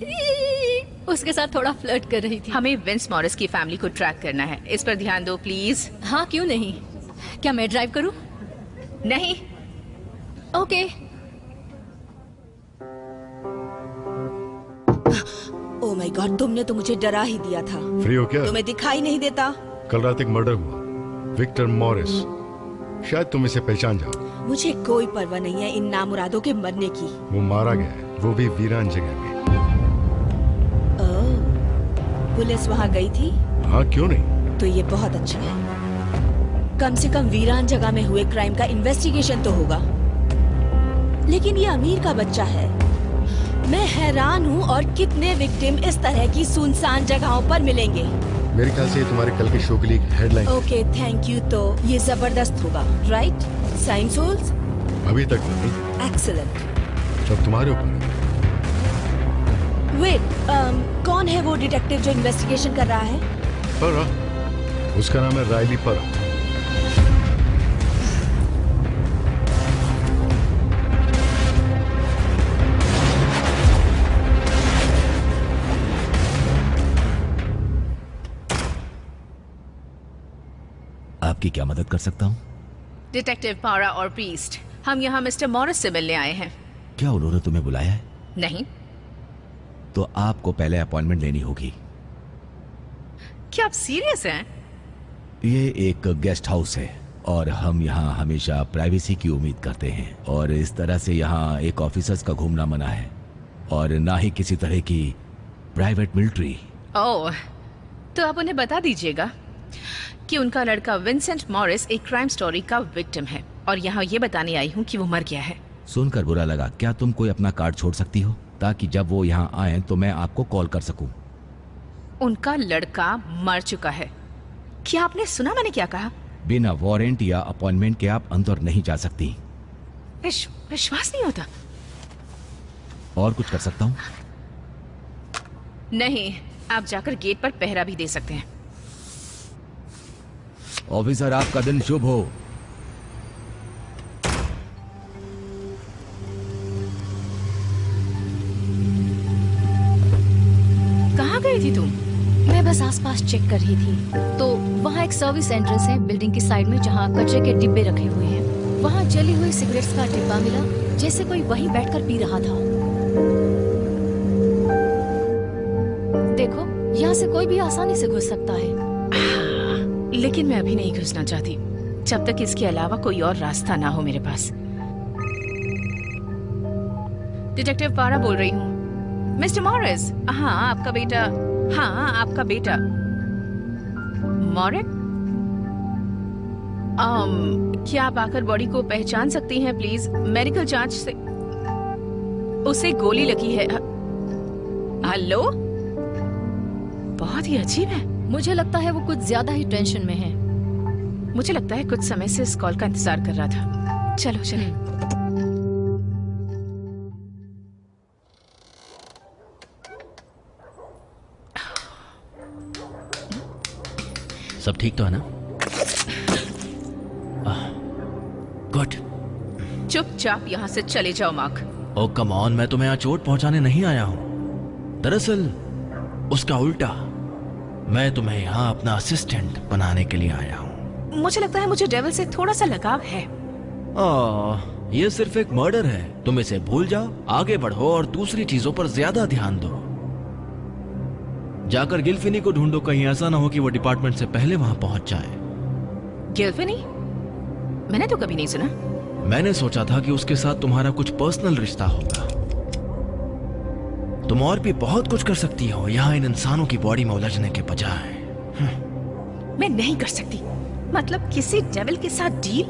उसके साथ थोड़ा फ्लर्ट कर रही थी। हमें विंस मॉरिस की फैमिली को ट्रैक करना है, इस पर ध्यान दो प्लीज। हाँ, क्यों नहीं? क्या मैं ड्राइव करूं? नहीं। ओके। ओह माय गॉड, तुमने तो मुझे डरा ही दिया था। फ्री हो क्या? तुम्हें दिखाई नहीं देता? कल रात एक मर्डर हुआ, विक्टर मॉरिस। शायद तुम इसे पहचान जाओ। मुझे कोई परवाह नहीं है इन नामुरादों के मरने की। वो मारा गया है, वो भी वीरान जगह में। पुलिस वहाँ गई थी? हाँ, क्यों नहीं? तो ये बहुत अच्छा है। कम से कम वीरान जगह में हुए क्राइम का इन्वेस्टिगेशन तो होगा। लेकिन ये अमीर का बच्चा है। मैं हैरान हूँ, और कितने विक्टिम इस तरह की सुनसान जगहों पर मिलेंगे। मेरे ख्याल से ये तुम्हारे कल के शो के लिए हेडलाइन। Okay, thank you. तो ये जबरदस्त होगा, राइट? Science holes? अभी तक नहीं। एक्सीलेंट। जब तुम्हारे ऊपर। वेट, कौन है वो डिटेक्टिव जो इन्वेस्टिगेशन कर रहा है? परा, उसका नाम है रायली परा। आपकी क्या मदद कर सकता हूँ? डिटेक्टिव पारा और प्रीस्ट, हम यहाँ मिस्टर मॉरिस से मिलने आए हैं। क्या उन्होंने तुम्हें बुलाया है? नहीं। तो आपको पहले अपॉइंटमेंट लेनी होगी। क्या आप सीरियस हैं? ये एक गेस्ट हाउस है और हम यहाँ हमेशा प्राइवेसी की उम्मीद करते हैं, और इस तरह से यहाँ एक ऑफिसर्स का घूमना मना है, और ना ही किसी तरह की प्राइवेट मिलिट्री। ओह, तो आप उन्हें बता दीजिएगा कि उनका लड़का विंसेंट मॉरिस एक क्राइम स्टोरी का विक्टिम है, और यहाँ ये बताने आई हूँ कि वो मर गया है। सुनकर बुरा लगा। क्या तुम कोई अपना कार्ड छोड़ सकती हो, ताकि जब वो यहाँ आए तो मैं आपको कॉल कर सकूं? उनका लड़का मर चुका है। क्या आपने सुना मैंने क्या कहा? बिना वारंट या अपॉइंटमेंट के आप अंदर नहीं जा सकती। विश्वास नहीं होता। और कुछ कर सकता हूँ? नहीं, आप जाकर गेट पर पहरा भी दे सकते हैं। ऑफिसर, आपका दिन शुभ हो। कहाँ गई थी तुम? मैं बस आसपास चेक कर रही थी। तो वहाँ एक सर्विस एंट्रेंस है बिल्डिंग की साइड में, जहाँ कचरे के डिब्बे रखे हुए हैं। वहाँ जली हुई सिगरेट्स का डिब्बा मिला, जैसे कोई वहीं बैठकर पी रहा था। देखो, यहाँ से कोई भी आसानी से घुस सकता है। लेकिन मैं अभी नहीं घुसना चाहती, जब तक इसके अलावा कोई और रास्ता ना हो मेरे पास। डिटेक्टिव पारा बोल रही हूँ। मिस्टर मॉरिस, हाँ आपका बेटा। हाँ, आपका बेटा मॉरिक। क्या आप आकर बॉडी को पहचान सकती हैं प्लीज? मेडिकल जांच से उसे गोली लगी है। हेलो? बहुत ही अजीब है। मुझे लगता है वो कुछ ज्यादा ही टेंशन में है। मुझे लगता है कुछ समय से इस कॉल का इंतजार कर रहा था। चलो चलो। सब ठीक तो है ना? गुड। चुपचाप यहाँ से चले जाओ मार्क। ओ कम ऑन, मैं तुम्हें यहाँ चोट पहुंचाने नहीं आया हूँ। दरअसल उसका उल्टा, मैं तुम्हें यहाँ अपना असिस्टेंट बनाने के लिए आया हूँ। मुझे लगता है मुझे डेविल से थोड़ा सा लगाव है। ये सिर्फ एक मर्डर है, तुम इसे भूल जाओ, आगे बढ़ो और दूसरी चीजों पर ज्यादा ध्यान दो। जाकर गिल्फिनी को ढूंढो, कहीं ऐसा ना हो कि वो डिपार्टमेंट से पहले वहां पहुंच जाए। गिल्फिनी? मैंने तो कभी नहीं सुना। मैंने सोचा था कि उसके साथ तुम्हारा कुछ पर्सनल रिश्ता होगा। तुम और भी बहुत कुछ कर सकती हो यहाँ इन इंसानों की बॉडी में उलझने के बजाय। मैं नहीं कर सकती। मतलब किसी डेविल के साथ डील?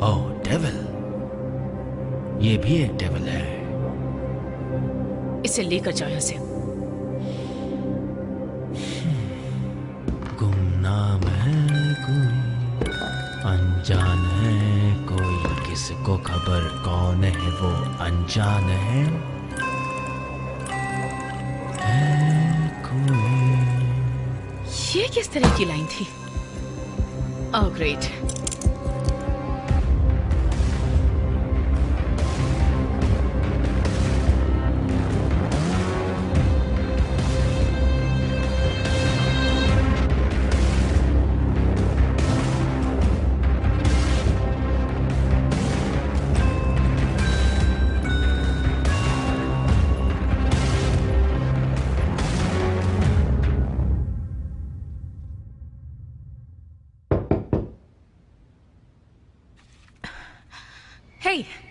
ओह डेविल, ये भी एक डेविल है। इसे लेकर जाओ यहाँ से। गुमनाम है कोई, अनजान है कोई, किसको खबर कौन है वो अनजान है कोई। ये किस तरह की लाइन थी? Oh great.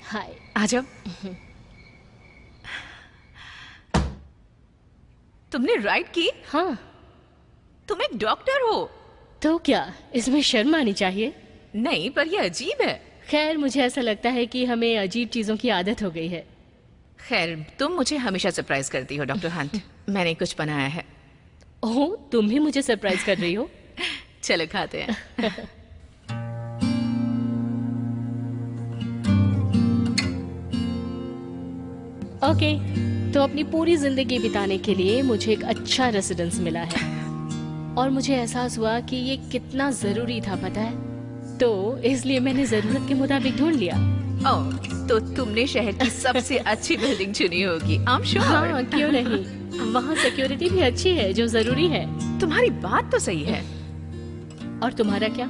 हाय। आ जाओ। तुमने राइड की? हाँ। तुम एक डॉक्टर हो तो क्या इसमें शर्म आनी चाहिए? नहीं, पर यह अजीब है। खैर, मुझे ऐसा लगता है कि हमें अजीब चीजों की आदत हो गई है। खैर, तुम मुझे हमेशा सरप्राइज करती हो डॉक्टर हंट। मैंने कुछ बनाया है। ओह, तुम भी मुझे सरप्राइज कर रही हो? चलो खाते हैं। ओके, तो अपनी पूरी जिंदगी बिताने के लिए मुझे एक अच्छा रेसिडेंस मिला है और मुझे एहसास हुआ कि ये कितना जरूरी था, पता है? तो इसलिए मैंने जरूरत के मुताबिक ढूंढ लिया। ओह, तो तुमने शहर की सबसे अच्छी बिल्डिंग चुनी होगी। I'm sure। हाँ, क्यों नहीं? वहाँ सिक्योरिटी भी अच्छी है, जो जरूरी है। तुम्हारी बात तो सही है। और तुम्हारा क्या?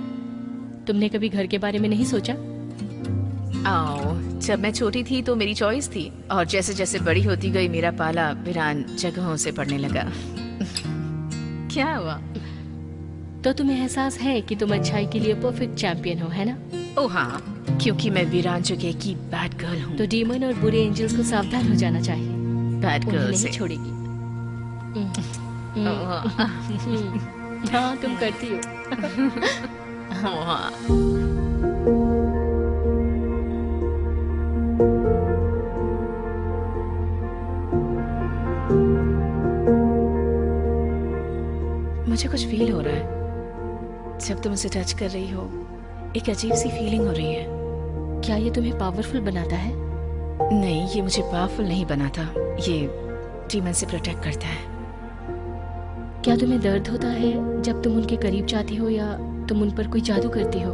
तुमने कभी घर के बारे में नहीं सोचा? जब मैं छोटी थी तो मेरी चॉइस थी, और जैसे जैसे बड़ी होती गई मेरा पाला वीरान जगहों से पड़ने लगा। क्या हुआ? तो तुम्हें एहसास है कि तुम अच्छाई के लिए परफेक्ट चैंपियन हो, है ना? ओह हाँ, क्योंकि मैं वीरान जगह की बैड गर्ल हूँ। तो डीमन और बुरे एंजल्स को सावधान हो जाना चाहिए। बैड गर्ल नहीं छोड़ेगी। हाँ, तुम करती हो। हाँ। मुझे कुछ फील हो रहा है। जब तुम उसे टच कर रही हो, एक अजीब सी फीलिंग हो रही है। क्या ये तुम्हें पावरफुल बनाता है? नहीं, ये मुझे पावरफुल नहीं बनाता। ये डीमन से प्रोटेक्ट करता है। क्या तुम्हें दर्द होता है जब तुम उनके करीब जाती हो या तुम उन पर कोई जादू करती हो?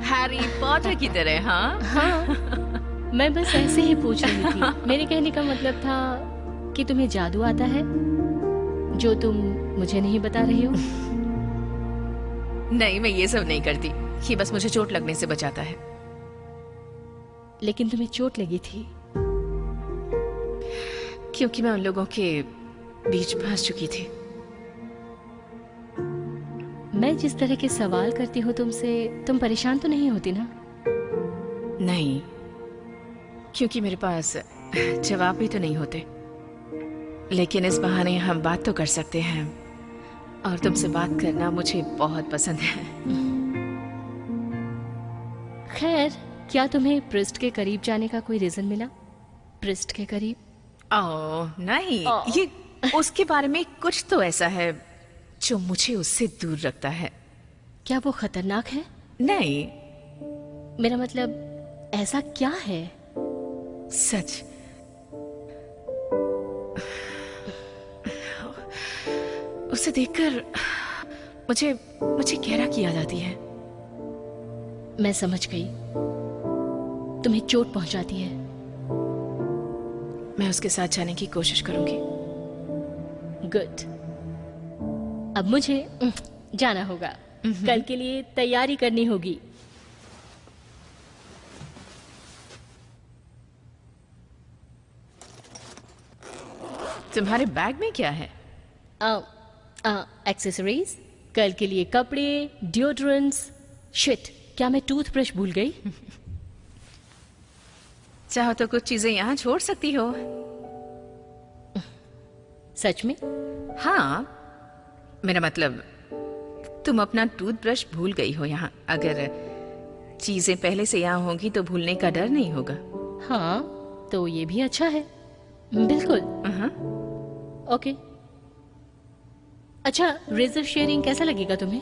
हैरी पॉटर की तरह। हाँ हाँ, मैं बस ऐसे ही पूछ रही थी। मेरे कहने का मतलब था कि तुम्हें जादू आता है जो तुम मुझे नहीं बता रही हो। नहीं, मैं ये सब नहीं करती। ये बस मुझे चोट लगने से बचाता है। लेकिन तुम्हें चोट लगी थी क्योंकि मैं उन लोगों के बीच फंस चुकी थी। मैं जिस तरह के सवाल करती हूँ तुमसे, तुम परेशान तो नहीं होती ना? नहीं, क्योंकि मेरे पास जवाब भी तो नहीं होते। लेकिन इस बहाने हम बात तो कर सकते हैं, और तुमसे बात करना मुझे बहुत पसंद है। खैर, क्या तुम्हें पृष्ठ के करीब जाने का कोई रीजन मिला? पृष्ठ के करीब? ओह नहीं, ये उसके बारे में कुछ तो ऐसा है जो मुझे उससे दूर रखता है। क्या वो खतरनाक है? नहीं, मेरा मतलब ऐसा क्या है? उसे देखकर मुझे मुझे गहरा की याद आती है। मैं समझ गई, तुम्हें चोट पहुंचाती है। मैं उसके साथ जाने की कोशिश करूंगी। गुड। अब मुझे जाना होगा। कल के लिए तैयारी करनी होगी। तुम्हारे बैग में क्या है? एक्सेसरीज, कल के लिए कपड़े, डिओड्रेंट्स। शिट, क्या मैं टूथब्रश भूल गई? चाहो तो कुछ चीजें यहाँ छोड़ सकती हो। सच में? हाँ, मेरा मतलब तुम अपना टूथब्रश भूल गई हो यहाँ। अगर चीजें पहले से यहाँ होंगी तो भूलने का डर नहीं होगा। हाँ, तो ये भी अच्छा है। बिल्कुल। ओके। अच्छा, रेजर शेयरिंग कैसा लगेगा तुम्हें?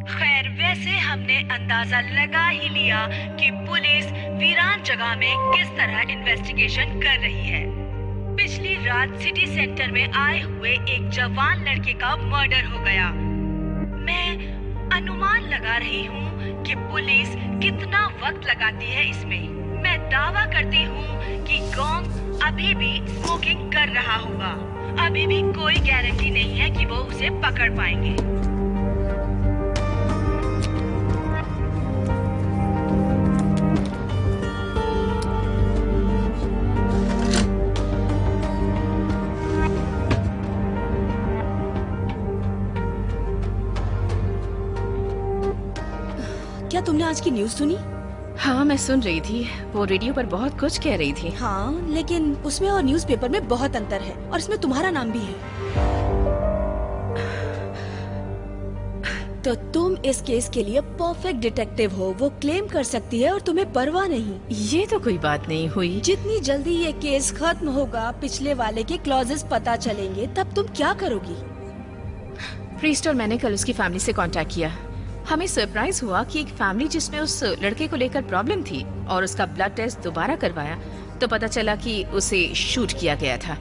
खैर, वैसे हमने अंदाजा लगा ही लिया कि पुलिस वीरान जगह में किस तरह इन्वेस्टिगेशन कर रही है। पिछली रात सिटी सेंटर में आए हुए एक जवान लड़के का मर्डर हो गया। मैं अनुमान लगा रही हूँ कि पुलिस कितना वक्त लगाती है इसमें। मैं दावा करती हूँ कि गोंग अभी भी स्मोकिंग कर रहा होगा। अभी भी कोई गारंटी नहीं है कि वो उसे पकड़ पाएंगे। क्या तुमने आज की न्यूज़ सुनी? हाँ, मैं सुन रही थी। वो रेडियो पर बहुत कुछ कह रही थी। हाँ, लेकिन उसमें और न्यूज़पेपर में बहुत अंतर है, और इसमें तुम्हारा नाम भी है। तो तुम इस केस के लिए परफेक्ट डिटेक्टिव हो। वो क्लेम कर सकती है और तुम्हें परवाह नहीं। ये तो कोई बात नहीं हुई। जितनी जल्दी ये केस खत्म होगा, पिछले वाले के क्लॉजेस पता चलेंगे, तब तुम क्या करोगी? प्रीस्ट और मैंने कल उसकी फैमिली से कांटेक्ट किया। हमें सरप्राइज हुआ कि एक फैमिली जिसमें उस लड़के को लेकर प्रॉब्लम थी और उसका ब्लड टेस्ट दोबारा करवाया तो पता चला कि उसे शूट किया गया था।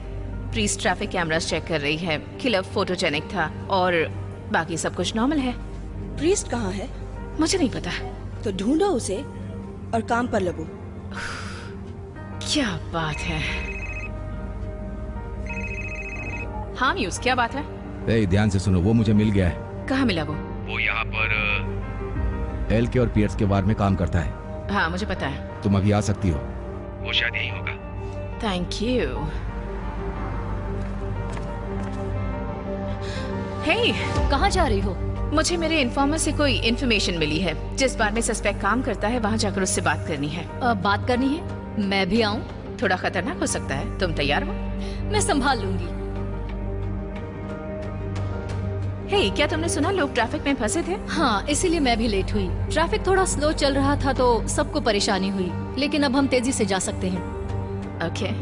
प्रीस्ट ट्रैफिक कैमरास चेक कर रही है। किलर फोटोजेनिक था और बाकी सब कुछ नॉर्मल है। प्रीस्ट कहाँ है? मुझे नहीं पता। तो ढूंढो उसे और काम पर लगो। क्या बात है। हाँ म्यूज, क्या बात है? ए, ध्यान से सुनो, वो मुझे मिल गया है। कहाँ मिला वो? वो यहाँ पर एल के और पियर्स के बारे में काम करता है। हाँ, मुझे पता है। तुम अभी आ सकती हो। वो शायद यहीं होगा। Thank you. हे, कहाँ जा रही हो? मुझे मेरे इन्फॉर्मर से कोई इन्फॉर्मेशन मिली है। जिस बार में सस्पेक्ट काम करता है वहाँ जाकर उससे बात करनी है। बात करनी है? मैं भी आऊँ? थोड़ा खतरनाक हो सकता है। तुम तैयार हो? मैं संभाल लूंगी। हे, क्या तुमने सुना लोग ट्रैफिक में फंसे थे? हाँ, इसीलिए मैं भी लेट हुई। ट्रैफिक थोड़ा स्लो चल रहा था तो सबको परेशानी हुई, लेकिन अब हम तेजी से जा सकते हैं। ओके।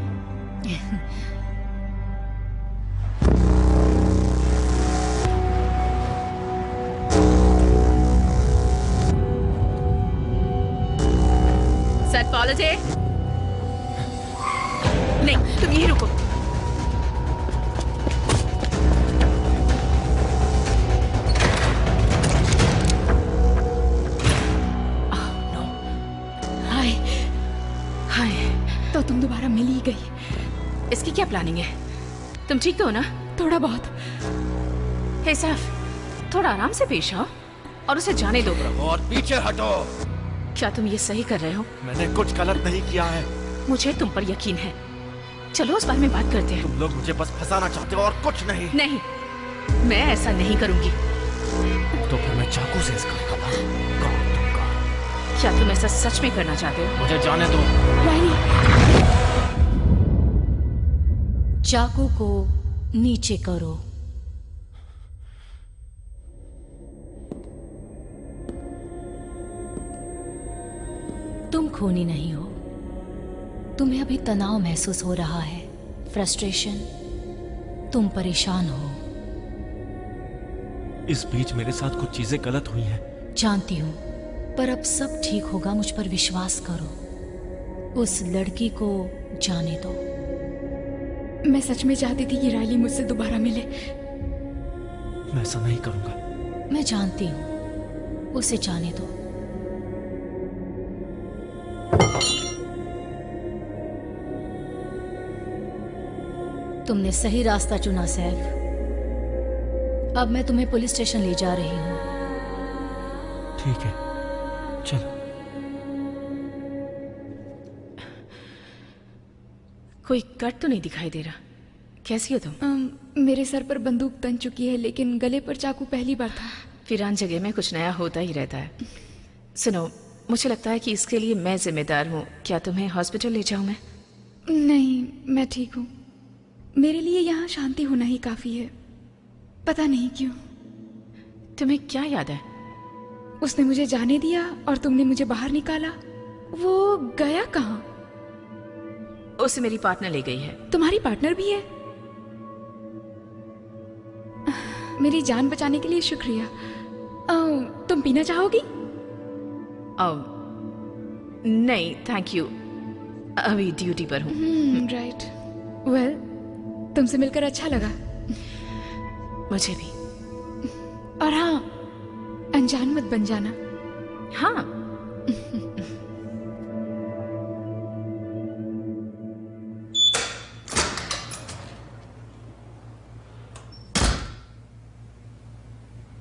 सर पॉलिजे, नहीं, तुम यहीं रुको। तो तुम दोबारा मिल ही गई। इसकी क्या प्लानिंग है? तुम ठीक तो हो ना? थोड़ा बहुत। हे साफ, थोड़ा आराम से पेश आओ और उसे जाने दो। और पीछे हटो। क्या तुम ये सही कर रहे हो? मैंने कुछ गलत नहीं किया है। मुझे तुम पर यकीन है। चलो उस बारे में बात करते हैं। तुम लोग मुझे बस फंसाना चाहते हो और कुछ नहीं। नहीं, मैं ऐसा नहीं करूंगी। तो फिर मैं चाकू से इसका क्या तुम ऐसा सच में करना चाहते हो? मुझे जाने दो। चाकू को नीचे करो। तुम खूनी नहीं हो। तुम्हें अभी तनाव महसूस हो रहा है, फ्रस्ट्रेशन। तुम परेशान हो। इस बीच मेरे साथ कुछ चीजें गलत हुई हैं। जानती हूँ, पर अब सब ठीक होगा, मुझ पर विश्वास करो। उस लड़की को जाने दो। मैं सच में चाहती थी कि रायली मुझसे दोबारा मिले। मैं ऐसा नहीं करूंगा। मैं जानती हूँ, उसे जाने दो। तुमने सही रास्ता चुना सैफ। अब मैं तुम्हें पुलिस स्टेशन ले जा रही हूँ। ठीक है, चलो। कोई कट तो नहीं दिखाई दे रहा। कैसी हो तुम? मेरे सर पर बंदूक तन चुकी है, लेकिन गले पर चाकू पहली बार था। वीरान जगह में कुछ नया होता ही रहता है। सुनो, मुझे लगता है कि इसके लिए मैं जिम्मेदार हूँ। क्या तुम्हें हॉस्पिटल ले जाऊँ मैं? नहीं, मैं ठीक हूँ। मेरे लिए यहाँ शांति होना ही काफी है। पता नहीं क्यों। तुम्हें क्या याद है? उसने मुझे जाने दिया और तुमने मुझे बाहर निकाला। वो गया कहाँ? उसे मेरी पार्टनर ले गई है। तुम्हारी पार्टनर भी है? मेरी जान बचाने के लिए शुक्रिया। तुम पीना चाहोगी? नहीं थैंक यू, अभी ड्यूटी पर हूँ। राइट। वेल, तुमसे मिलकर अच्छा लगा। मुझे भी। और हाँ, अनजान मत बन जाना। हाँ।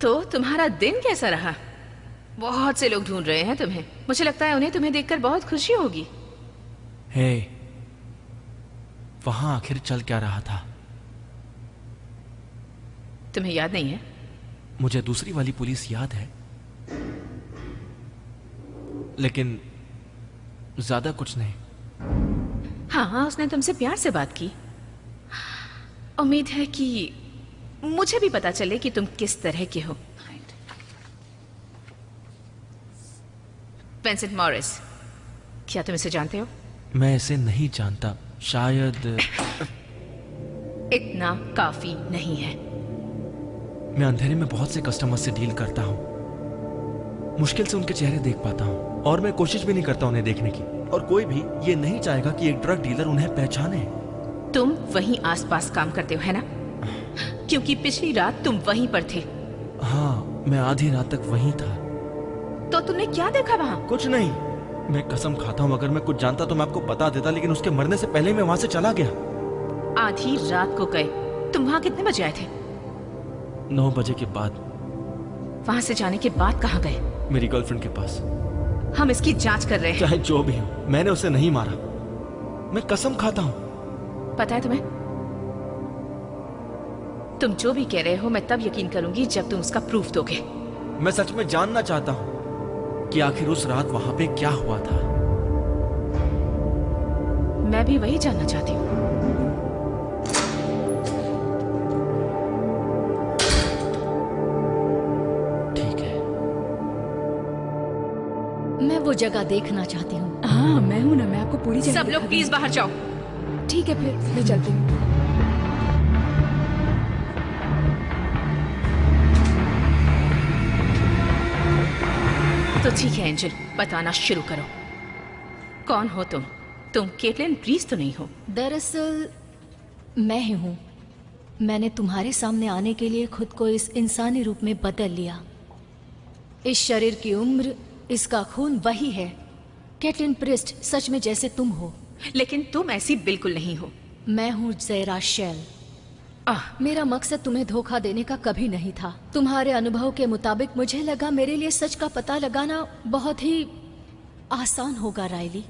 तो तुम्हारा दिन कैसा रहा? बहुत से लोग ढूंढ रहे हैं तुम्हें। मुझे लगता है उन्हें तुम्हें देखकर बहुत खुशी होगी। हे, वहां आखिर चल क्या रहा था? तुम्हें याद नहीं है? मुझे दूसरी वाली पुलिस याद है, लेकिन ज्यादा कुछ नहीं। हाँ, उसने तुमसे प्यार से बात की। उम्मीद है कि मुझे भी पता चले कि तुम किस तरह के हो। विंसेंट मॉरिस, क्या तुम इसे जानते हो? मैं इसे नहीं जानता। शायद इतना काफी नहीं है। मैं अंधेरे में बहुत से कस्टमर से डील करता हूं। मुश्किल से उनके चेहरे देख पाता हूं, और मैं कोशिश भी नहीं करता उन्हें देखने की। और कोई भी ये नहीं चाहेगा कि एक ड्रग डीलर उन्हें पहचाने। तुम वहीं आसपास काम करते हो, है ना? क्योंकि पिछली रात तुम वहीं पर थे। हाँ, मैं आधी रात तक वहीं था। तो तुमने क्या देखा वहां? कुछ नहीं। मैं कसम खाता हूँ, अगर मैं कुछ जानता तो मैं आपको बता देता, लेकिन उसके मरने से पहले मैं वहां से चला गया। आधी रात को गए? तुम वहां कितने बजे आए थे? 9 बजे के बाद। वहां से जाने के बाद कहाँ गए? मेरी गर्लफ्रेंड के पास। हम इसकी जांच कर रहे हैं। चाहे जो भी हो, मैंने उसे नहीं मारा। मैं कसम खाता हूँ। पता है तुम्हें, तुम जो भी कह रहे हो मैं तब यकीन करूंगी जब तुम उसका प्रूफ दोगे। मैं सच में जानना चाहता हूँ कि आखिर उस रात वहां पे क्या हुआ था। मैं भी वही जानना चाहती हूँ। ठीक है। मैं वो जगह देखना चाहती हूँ। हाँ, मैं हूँ ना, मैं आपको पूरी जगह सब लोग प्लीज बाहर जाओ। ठीक है, फिर मैं चलती हूँ। तो ठीक है एंजल, बताना शुरू करो। कौन हो तुम? तुम केटलिन रीस तो नहीं हो? दरअसल मैं ही हूँ। मैंने तुम्हारे सामने आने के लिए खुद को इस इंसानी रूप में बदल लिया। इस शरीर की उम्र, इसका खून वही है। केटलिन प्रिस्ट सच में जैसे तुम हो। लेकिन तुम ऐसी बिल्कुल नहीं हो। मैं हूँ ज़ेरा शेल। मेरा मकसद तुम्हें धोखा देने का कभी नहीं था। तुम्हारे अनुभव के मुताबिक मुझे लगा मेरे लिए सच का पता लगाना बहुत ही आसान होगा रायली।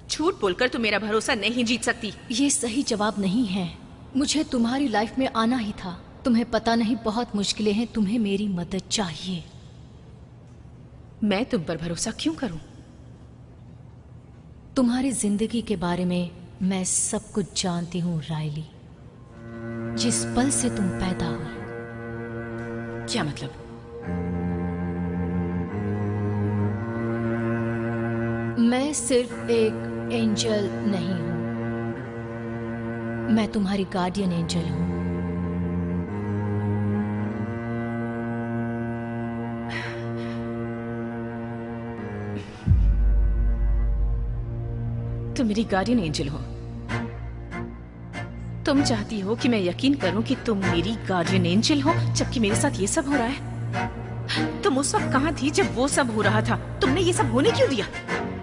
झूठ बोलकर तुम मेरा भरोसा नहीं जीत सकती। ये सही जवाब नहीं है। मुझे तुम्हारी लाइफ में आना ही था। तुम्हें पता नहीं, बहुत मुश्किलें हैं। तुम्हें मेरी मदद चाहिए। मैं तुम पर भरोसा क्यों करूं? तुम्हारी जिंदगी के बारे में मैं सब कुछ जानती हूँ रायली। जिस पल से तुम पैदा हुई। क्या मतलब? मैं सिर्फ एक एंजल नहीं हूं, मैं तुम्हारी गार्डियन एंजल हूं। मेरी गार्डियन एंजल हो। तुम चाहती हो कि मैं यकीन करूं कि तुम मेरी गार्डियन एंजल हो, जबकि मेरे साथ ये सब हो रहा है। तुम उस वक्त कहाँ थी जब वो सब हो रहा था? तुमने ये सब होने क्यों दिया?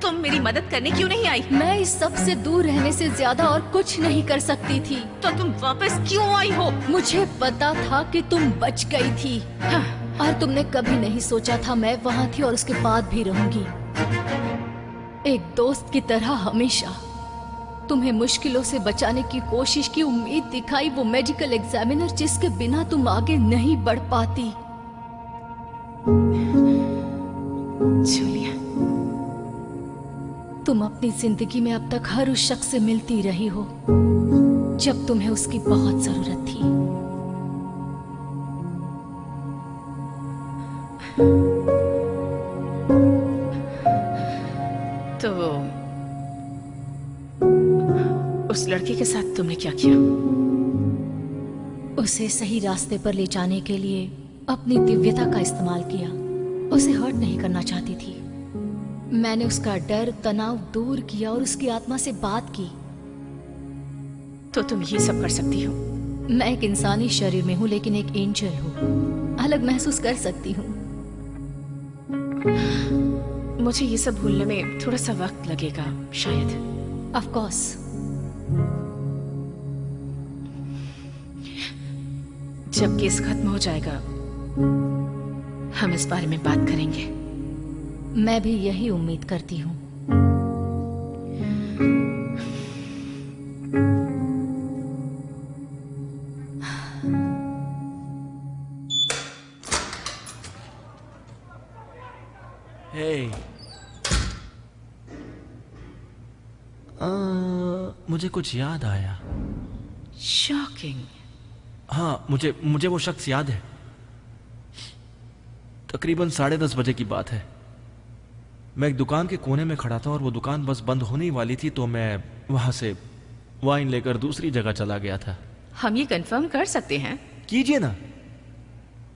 तुम मेरी मदद करने क्यों नहीं आई? मैं इस सब से दूर रहने से ज्यादा और कुछ नहीं कर सकती थी। तो तुम वापस क्यों आई हो? मुझे पता था कि तुम बच गई थी। हाँ। और तुमने कभी नहीं सोचा था मैं वहाँ थी और उसके बाद भी रहूंगी। एक दोस्त की तरह हमेशा तुम्हें मुश्किलों से बचाने की कोशिश की, उम्मीद दिखाई, वो मेडिकल एग्जामिनर जिसके बिना तुम आगे नहीं बढ़ पाती। जूलिया, तुम अपनी जिंदगी में अब तक हर उस शख्स से मिलती रही हो जब तुम्हें उसकी बहुत जरूरत थी। तो उस लड़के के साथ तुमने क्या किया? उसे सही रास्ते पर ले जाने के लिए अपनी दिव्यता का इस्तेमाल किया। उसे हर्ट नहीं करना चाहती थी। मैंने उसका डर, तनाव दूर किया और उसकी आत्मा से बात की। तो तुम ये सब कर सकती हो? मैं एक इंसानी शरीर में हूँ लेकिन एक एंजल हूँ। अलग महसूस कर सकती हूँ। मुझे ये सब भूलने में थोड़ा सा वक्त लगेगा शायद। Of course. जब केस खत्म हो जाएगा हम इस बारे में बात करेंगे। मैं भी यही उम्मीद करती हूँ। हे, मुझे कुछ याद आया। शॉकिंग। हाँ, मुझे वो शख्स याद है। तकरीबन 10:30 बजे की बात है। मैं एक दुकान के कोने में खड़ा था और वो दुकान बस बंद होने ही वाली थी, तो मैं वहां से वाइन लेकर दूसरी जगह चला गया था। हम ये कंफर्म कर सकते हैं? कीजिए ना।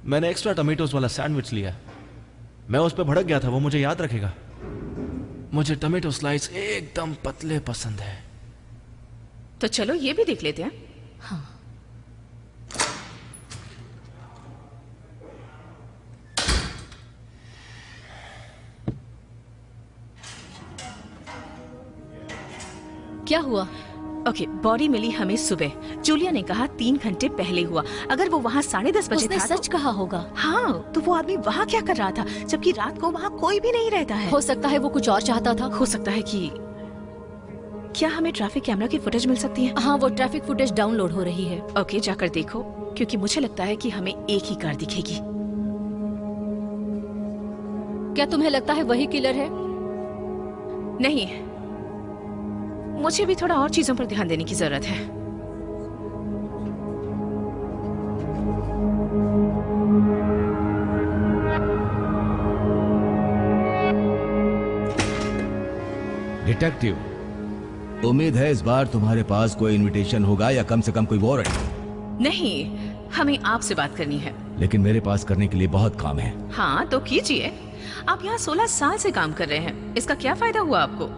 मैंने एक्स्ट्रा टमेटोज वाला सैंडविच लिया। मैं उस पर भड़क गया था, वो मुझे याद रखेगा। मुझे टमेटो स्लाइस एकदम पतले पसंद है। तो चलो ये भी देख लेते हैं। हाँ। क्या हुआ? ओके, बॉडी मिली हमें सुबह। जूलिया ने कहा 3 घंटे पहले हुआ। अगर वो वहाँ 10:30 बजे उसने था सच कहा होगा। हाँ, तो वो आदमी वहाँ क्या कर रहा था जबकि रात को वहाँ कोई भी नहीं रहता है? हो सकता है वो कुछ और चाहता था। हो सकता है कि क्या हमें ट्रैफिक कैमरा की फुटेज मिल सकती है? हाँ, वो ट्रैफिक फुटेज डाउनलोड हो रही है। ओके, जाकर देखो, क्योंकि मुझे लगता है कि हमें एक ही कार दिखेगी। क्या तुम्हें लगता है वही किलर है? नहीं, मुझे भी थोड़ा और चीजों पर ध्यान देने की जरूरत है। डिटेक्टिव, उम्मीद है इस बार तुम्हारे पास कोई इनविटेशन होगा या कम से कम कोई वारंट। नहीं, हमें आपसे बात करनी है। लेकिन मेरे पास करने के लिए बहुत काम है। हाँ, तो कीजिए। आप यहाँ 16 साल से काम कर रहे हैं, इसका क्या फायदा हुआ आपको?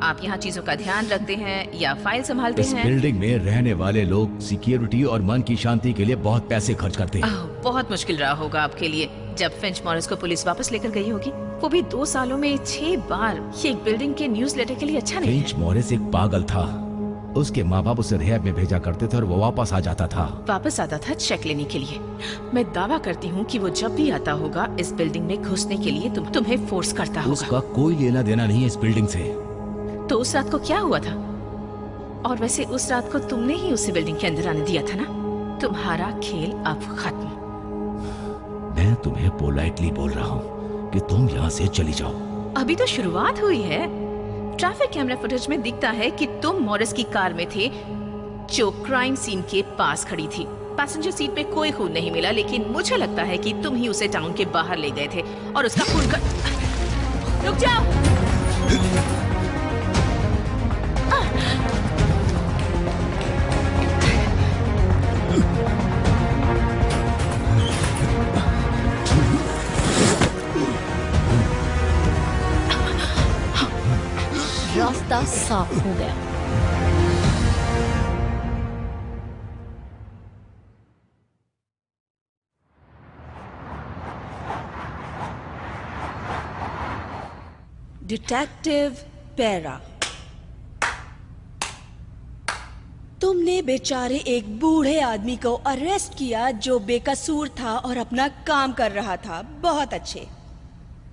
आप यहाँ चीजों का ध्यान रखते हैं या फाइल संभालते इस हैं? बिल्डिंग में रहने वाले लोग सिक्योरिटी और मन की शांति के लिए बहुत पैसे खर्च करते हैं। बहुत मुश्किल रहा होगा आपके लिए जब फिंच मॉरिस को पुलिस वापस लेकर गई होगी। वो भी 2 सालों में 6 बार। ये एक बिल्डिंग के न्यूज़लेटर के लिए अच्छा नहीं फिंच मॉरिस एक पागल था। उसके माँ बाप उसे रिहैब में भेजा करते थे और वो वापस आ जाता था। वापस आता था चेक लेने के लिए। मैं दावा करती हूँ कि वो जब भी आता होगा इस बिल्डिंग में घुसने के लिए तुम्हें फोर्स करता होगा। उसका कोई लेना देना नहीं है इस बिल्डिंग से। तो उस रात को क्या हुआ था? और वैसे उस रात को तुमने ही उसे बिल्डिंग के अंदर आने दिया था ना? तुम्हारा खेल अब खत्म। मैं तुम्हें पोलाइटली बोल रहा हूँ कि तुम यहाँ से चली जाओ। अभी तो शुरुआत हुई है। ट्रैफिक कैमरा फुटेज में दिखता है कि तुम मॉरिस की कार में थे जो क्राइम सीन के पास खड़ी थी। पैसेंजर सीट पे कोई खून नहीं मिला, लेकिन मुझे लगता है कि तुम ही उसे टाउन के बाहर ले गए थे और उसका खून कर... रुक जाओ। रास्ता साफ हो गया। डिटेक्टिव पेरा, तुमने बेचारे एक बूढ़े आदमी को अरेस्ट किया जो बेकसूर था और अपना काम कर रहा था। बहुत अच्छे।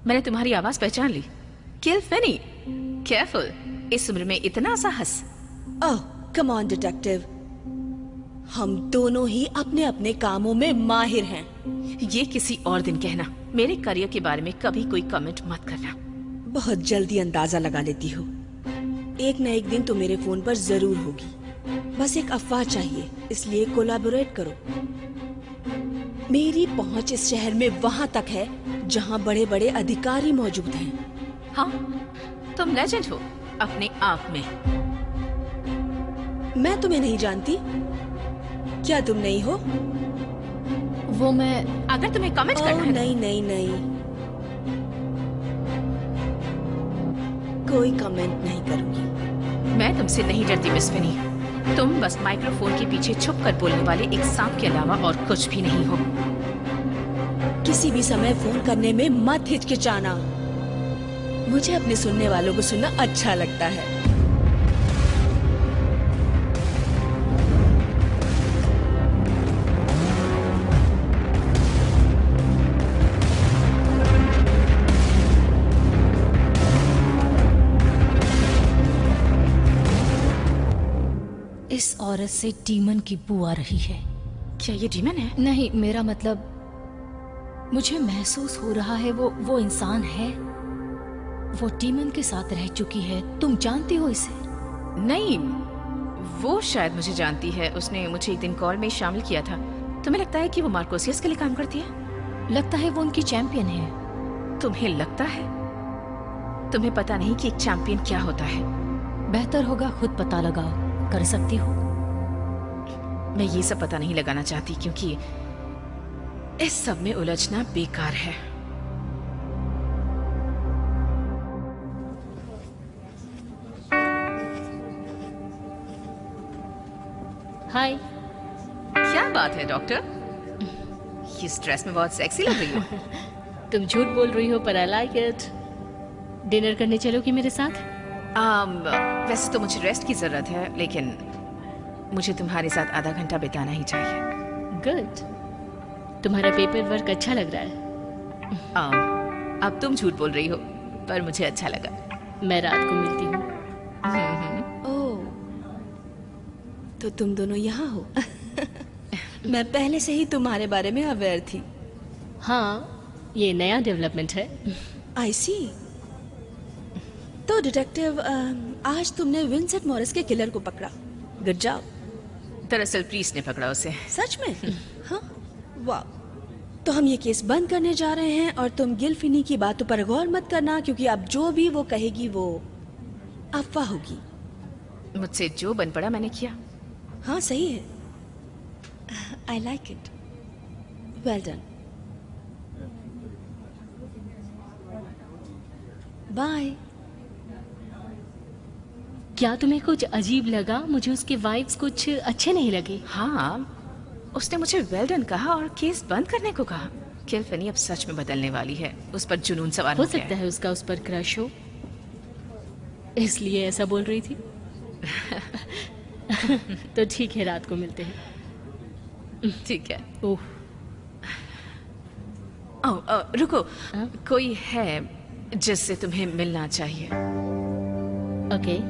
मैंने तुम्हारी आवाज पहचान ली। किल फेनी। केयरफुल, इस उम्र में इतना साहस। ओह कम ऑन डिटेक्टिव, हम दोनों ही अपने अपने कामों में माहिर हैं। ये किसी और दिन कहना। मेरे करियर के बारे में कभी कोई कमेंट मत करना। बहुत जल्दी अंदाजा लगा लेती हो। एक न एक दिन तो मेरे फोन पर जरूर होगी। बस एक अफवाह चाहिए, इसलिए कोलैबोरेट करो। मेरी पहुंच इस शहर में वहां तक है जहां बड़े बड़े अधिकारी मौजूद हैं। हाँ, तुम लेजेंड हो अपने आप में। मैं तुम्हें नहीं जानती। क्या तुम नहीं हो? वो मैं, अगर तुम्हें कमेंट करना है। नहीं नहीं नहीं, कोई कमेंट नहीं करूंगी। मैं तुमसे नहीं डरती मिस फेनी। तुम बस माइक्रोफोन के पीछे छुप कर बोलने वाले एक सांप के अलावा और कुछ भी नहीं हो। किसी भी समय फोन करने में मत हिचकिचाना। मुझे अपने सुनने वालों को सुनना अच्छा लगता है। इस औरत से डीमन की बू आ रही है। क्या ये डीमन है? नहीं, मेरा मतलब मुझे महसूस हो रहा है वो इंसान है। वो डीमन के साथ रह चुकी है। तुम जानती हो इसे? नहीं, वो शायद मुझे जानती है। उसने मुझे एक दिन कॉल में शामिल किया था। तुम्हें लगता है कि वो मार्कोसियस के लिए काम करती है? लगता है वो उनकी चैंपियन है। तुम्हें लगता है? तुम्हें पता नहीं कि एक चैंपियन क्या होता है? बेहतर होगा खुद पता लगाओ। कर सकती हो? मैं ये सब पता नहीं लगाना चाहती क्योंकि इस सब में उलझना बेकार है। हाय। क्या बात है डॉक्टर? इस ड्रेस में बहुत सेक्सी लग रही हो। तुम झूठ बोल रही हो पर आई लाइक इट। डिनर करने चलोगी मेरे साथ? वैसे तो मुझे रेस्ट की जरूरत है, लेकिन मुझे तुम्हारे साथ आधा घंटा बिताना ही चाहिए। गुड। तुम्हारा पेपर वर्क अच्छा लग रहा है। अब तुम झूठ बोल रही हो, पर मुझे अच्छा लगा। मैं रात को मिलती हूँ। ओह, तो तुम दोनों यहाँ हो। मैं पहले से ही तुम्हारे बारे में अवेयर थी। हाँ, ये नया डेवलपमेंट है। आई सी। तो डिटेक्टिव, आज तुमने विंसेंट मॉरिस के किलर को पकड़ा। Good job. दरअसल प्रीस ने पकड़ा उसे। सच में? हाँ, वाह। तो हम ये केस बंद करने जा रहे हैं और तुम गिलफिनी की बातों पर गौर मत करना, क्योंकि अब जो भी वो कहेगी वो अफवाह होगी। मुझसे जो बन पड़ा मैंने किया। हाँ सही है। I like it. Well done. Bye. क्या तुम्हें कुछ अजीब लगा? मुझे उसके वाइब्स कुछ अच्छे नहीं लगे। हाँ, उसने मुझे वेल डन कहा और केस बंद करने को कहा। किल फेनी अब सच में बदलने वाली है। उस पर जुनून सवार हो सकता है उसका उस पर क्रश हो, इसलिए ऐसा बोल रही थी। तो ठीक है, रात को मिलते हैं। ठीक है। ओह, रुको। कोई है जिससे तुम्हें मिलना चाहिए। ओके।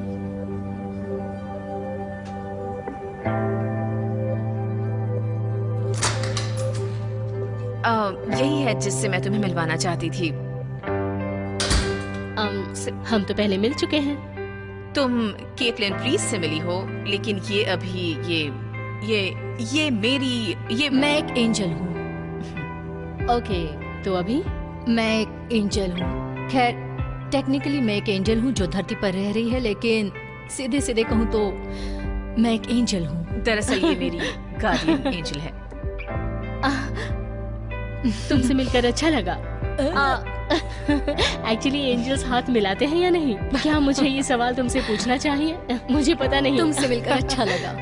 यही है जिससे मैं तुम्हें मिलवाना चाहती थी। हम तो पहले मिल चुके हैं। तुम केटलिन प्रीस से मिली हो, लेकिन ये अभी ये मेरी मैं एक एंजल हूँ। ओके, तो अभी मैं एक एंजल हूँ। खैर, टेक्निकली मैं एक एंजल हूँ जो धरती पर रह रही है, लेकिन सीधे सीधे कहूँ तो मैं एक एंजल हूँ। दरअसल ये मेरी गार्डियन एंजल है। तुमसे मिलकर अच्छा लगा। एक्चुअली एंजल्स हाथ मिलाते हैं या नहीं? क्या मुझे ये सवाल तुमसे पूछना चाहिए? मुझे पता नहीं। तुमसे मिलकर अच्छा लगा।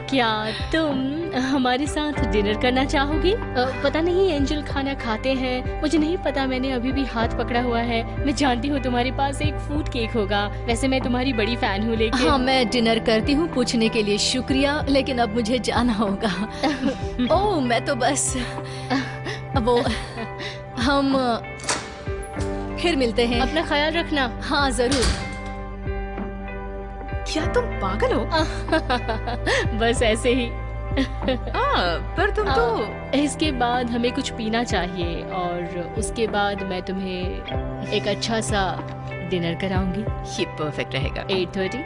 क्या तुम हमारे साथ डिनर करना चाहोगी? पता नहीं एंजल खाना खाते हैं, मुझे नहीं पता, मैंने अभी भी हाथ पकड़ा हुआ है। मैं जानती हूँ तुम्हारे पास एक फूड केक होगा, वैसे मैं तुम्हारी बड़ी फैन हूँ लेकिन हाँ, मैं डिनर करती हूँ, पूछने के लिए शुक्रिया, लेकिन अब मुझे जाना होगा। ओह, मैं तो बस वो हम फिर मिलते हैं। अपना ख्याल रखना। हाँ जरूर। क्या तुम पागल हो? बस ऐसे ही। पर तुम तो इसके बाद हमें कुछ पीना चाहिए और उसके बाद मैं तुम्हें एक अच्छा सा डिनर कराऊंगी। ये परफेक्ट रहेगा। 8:30।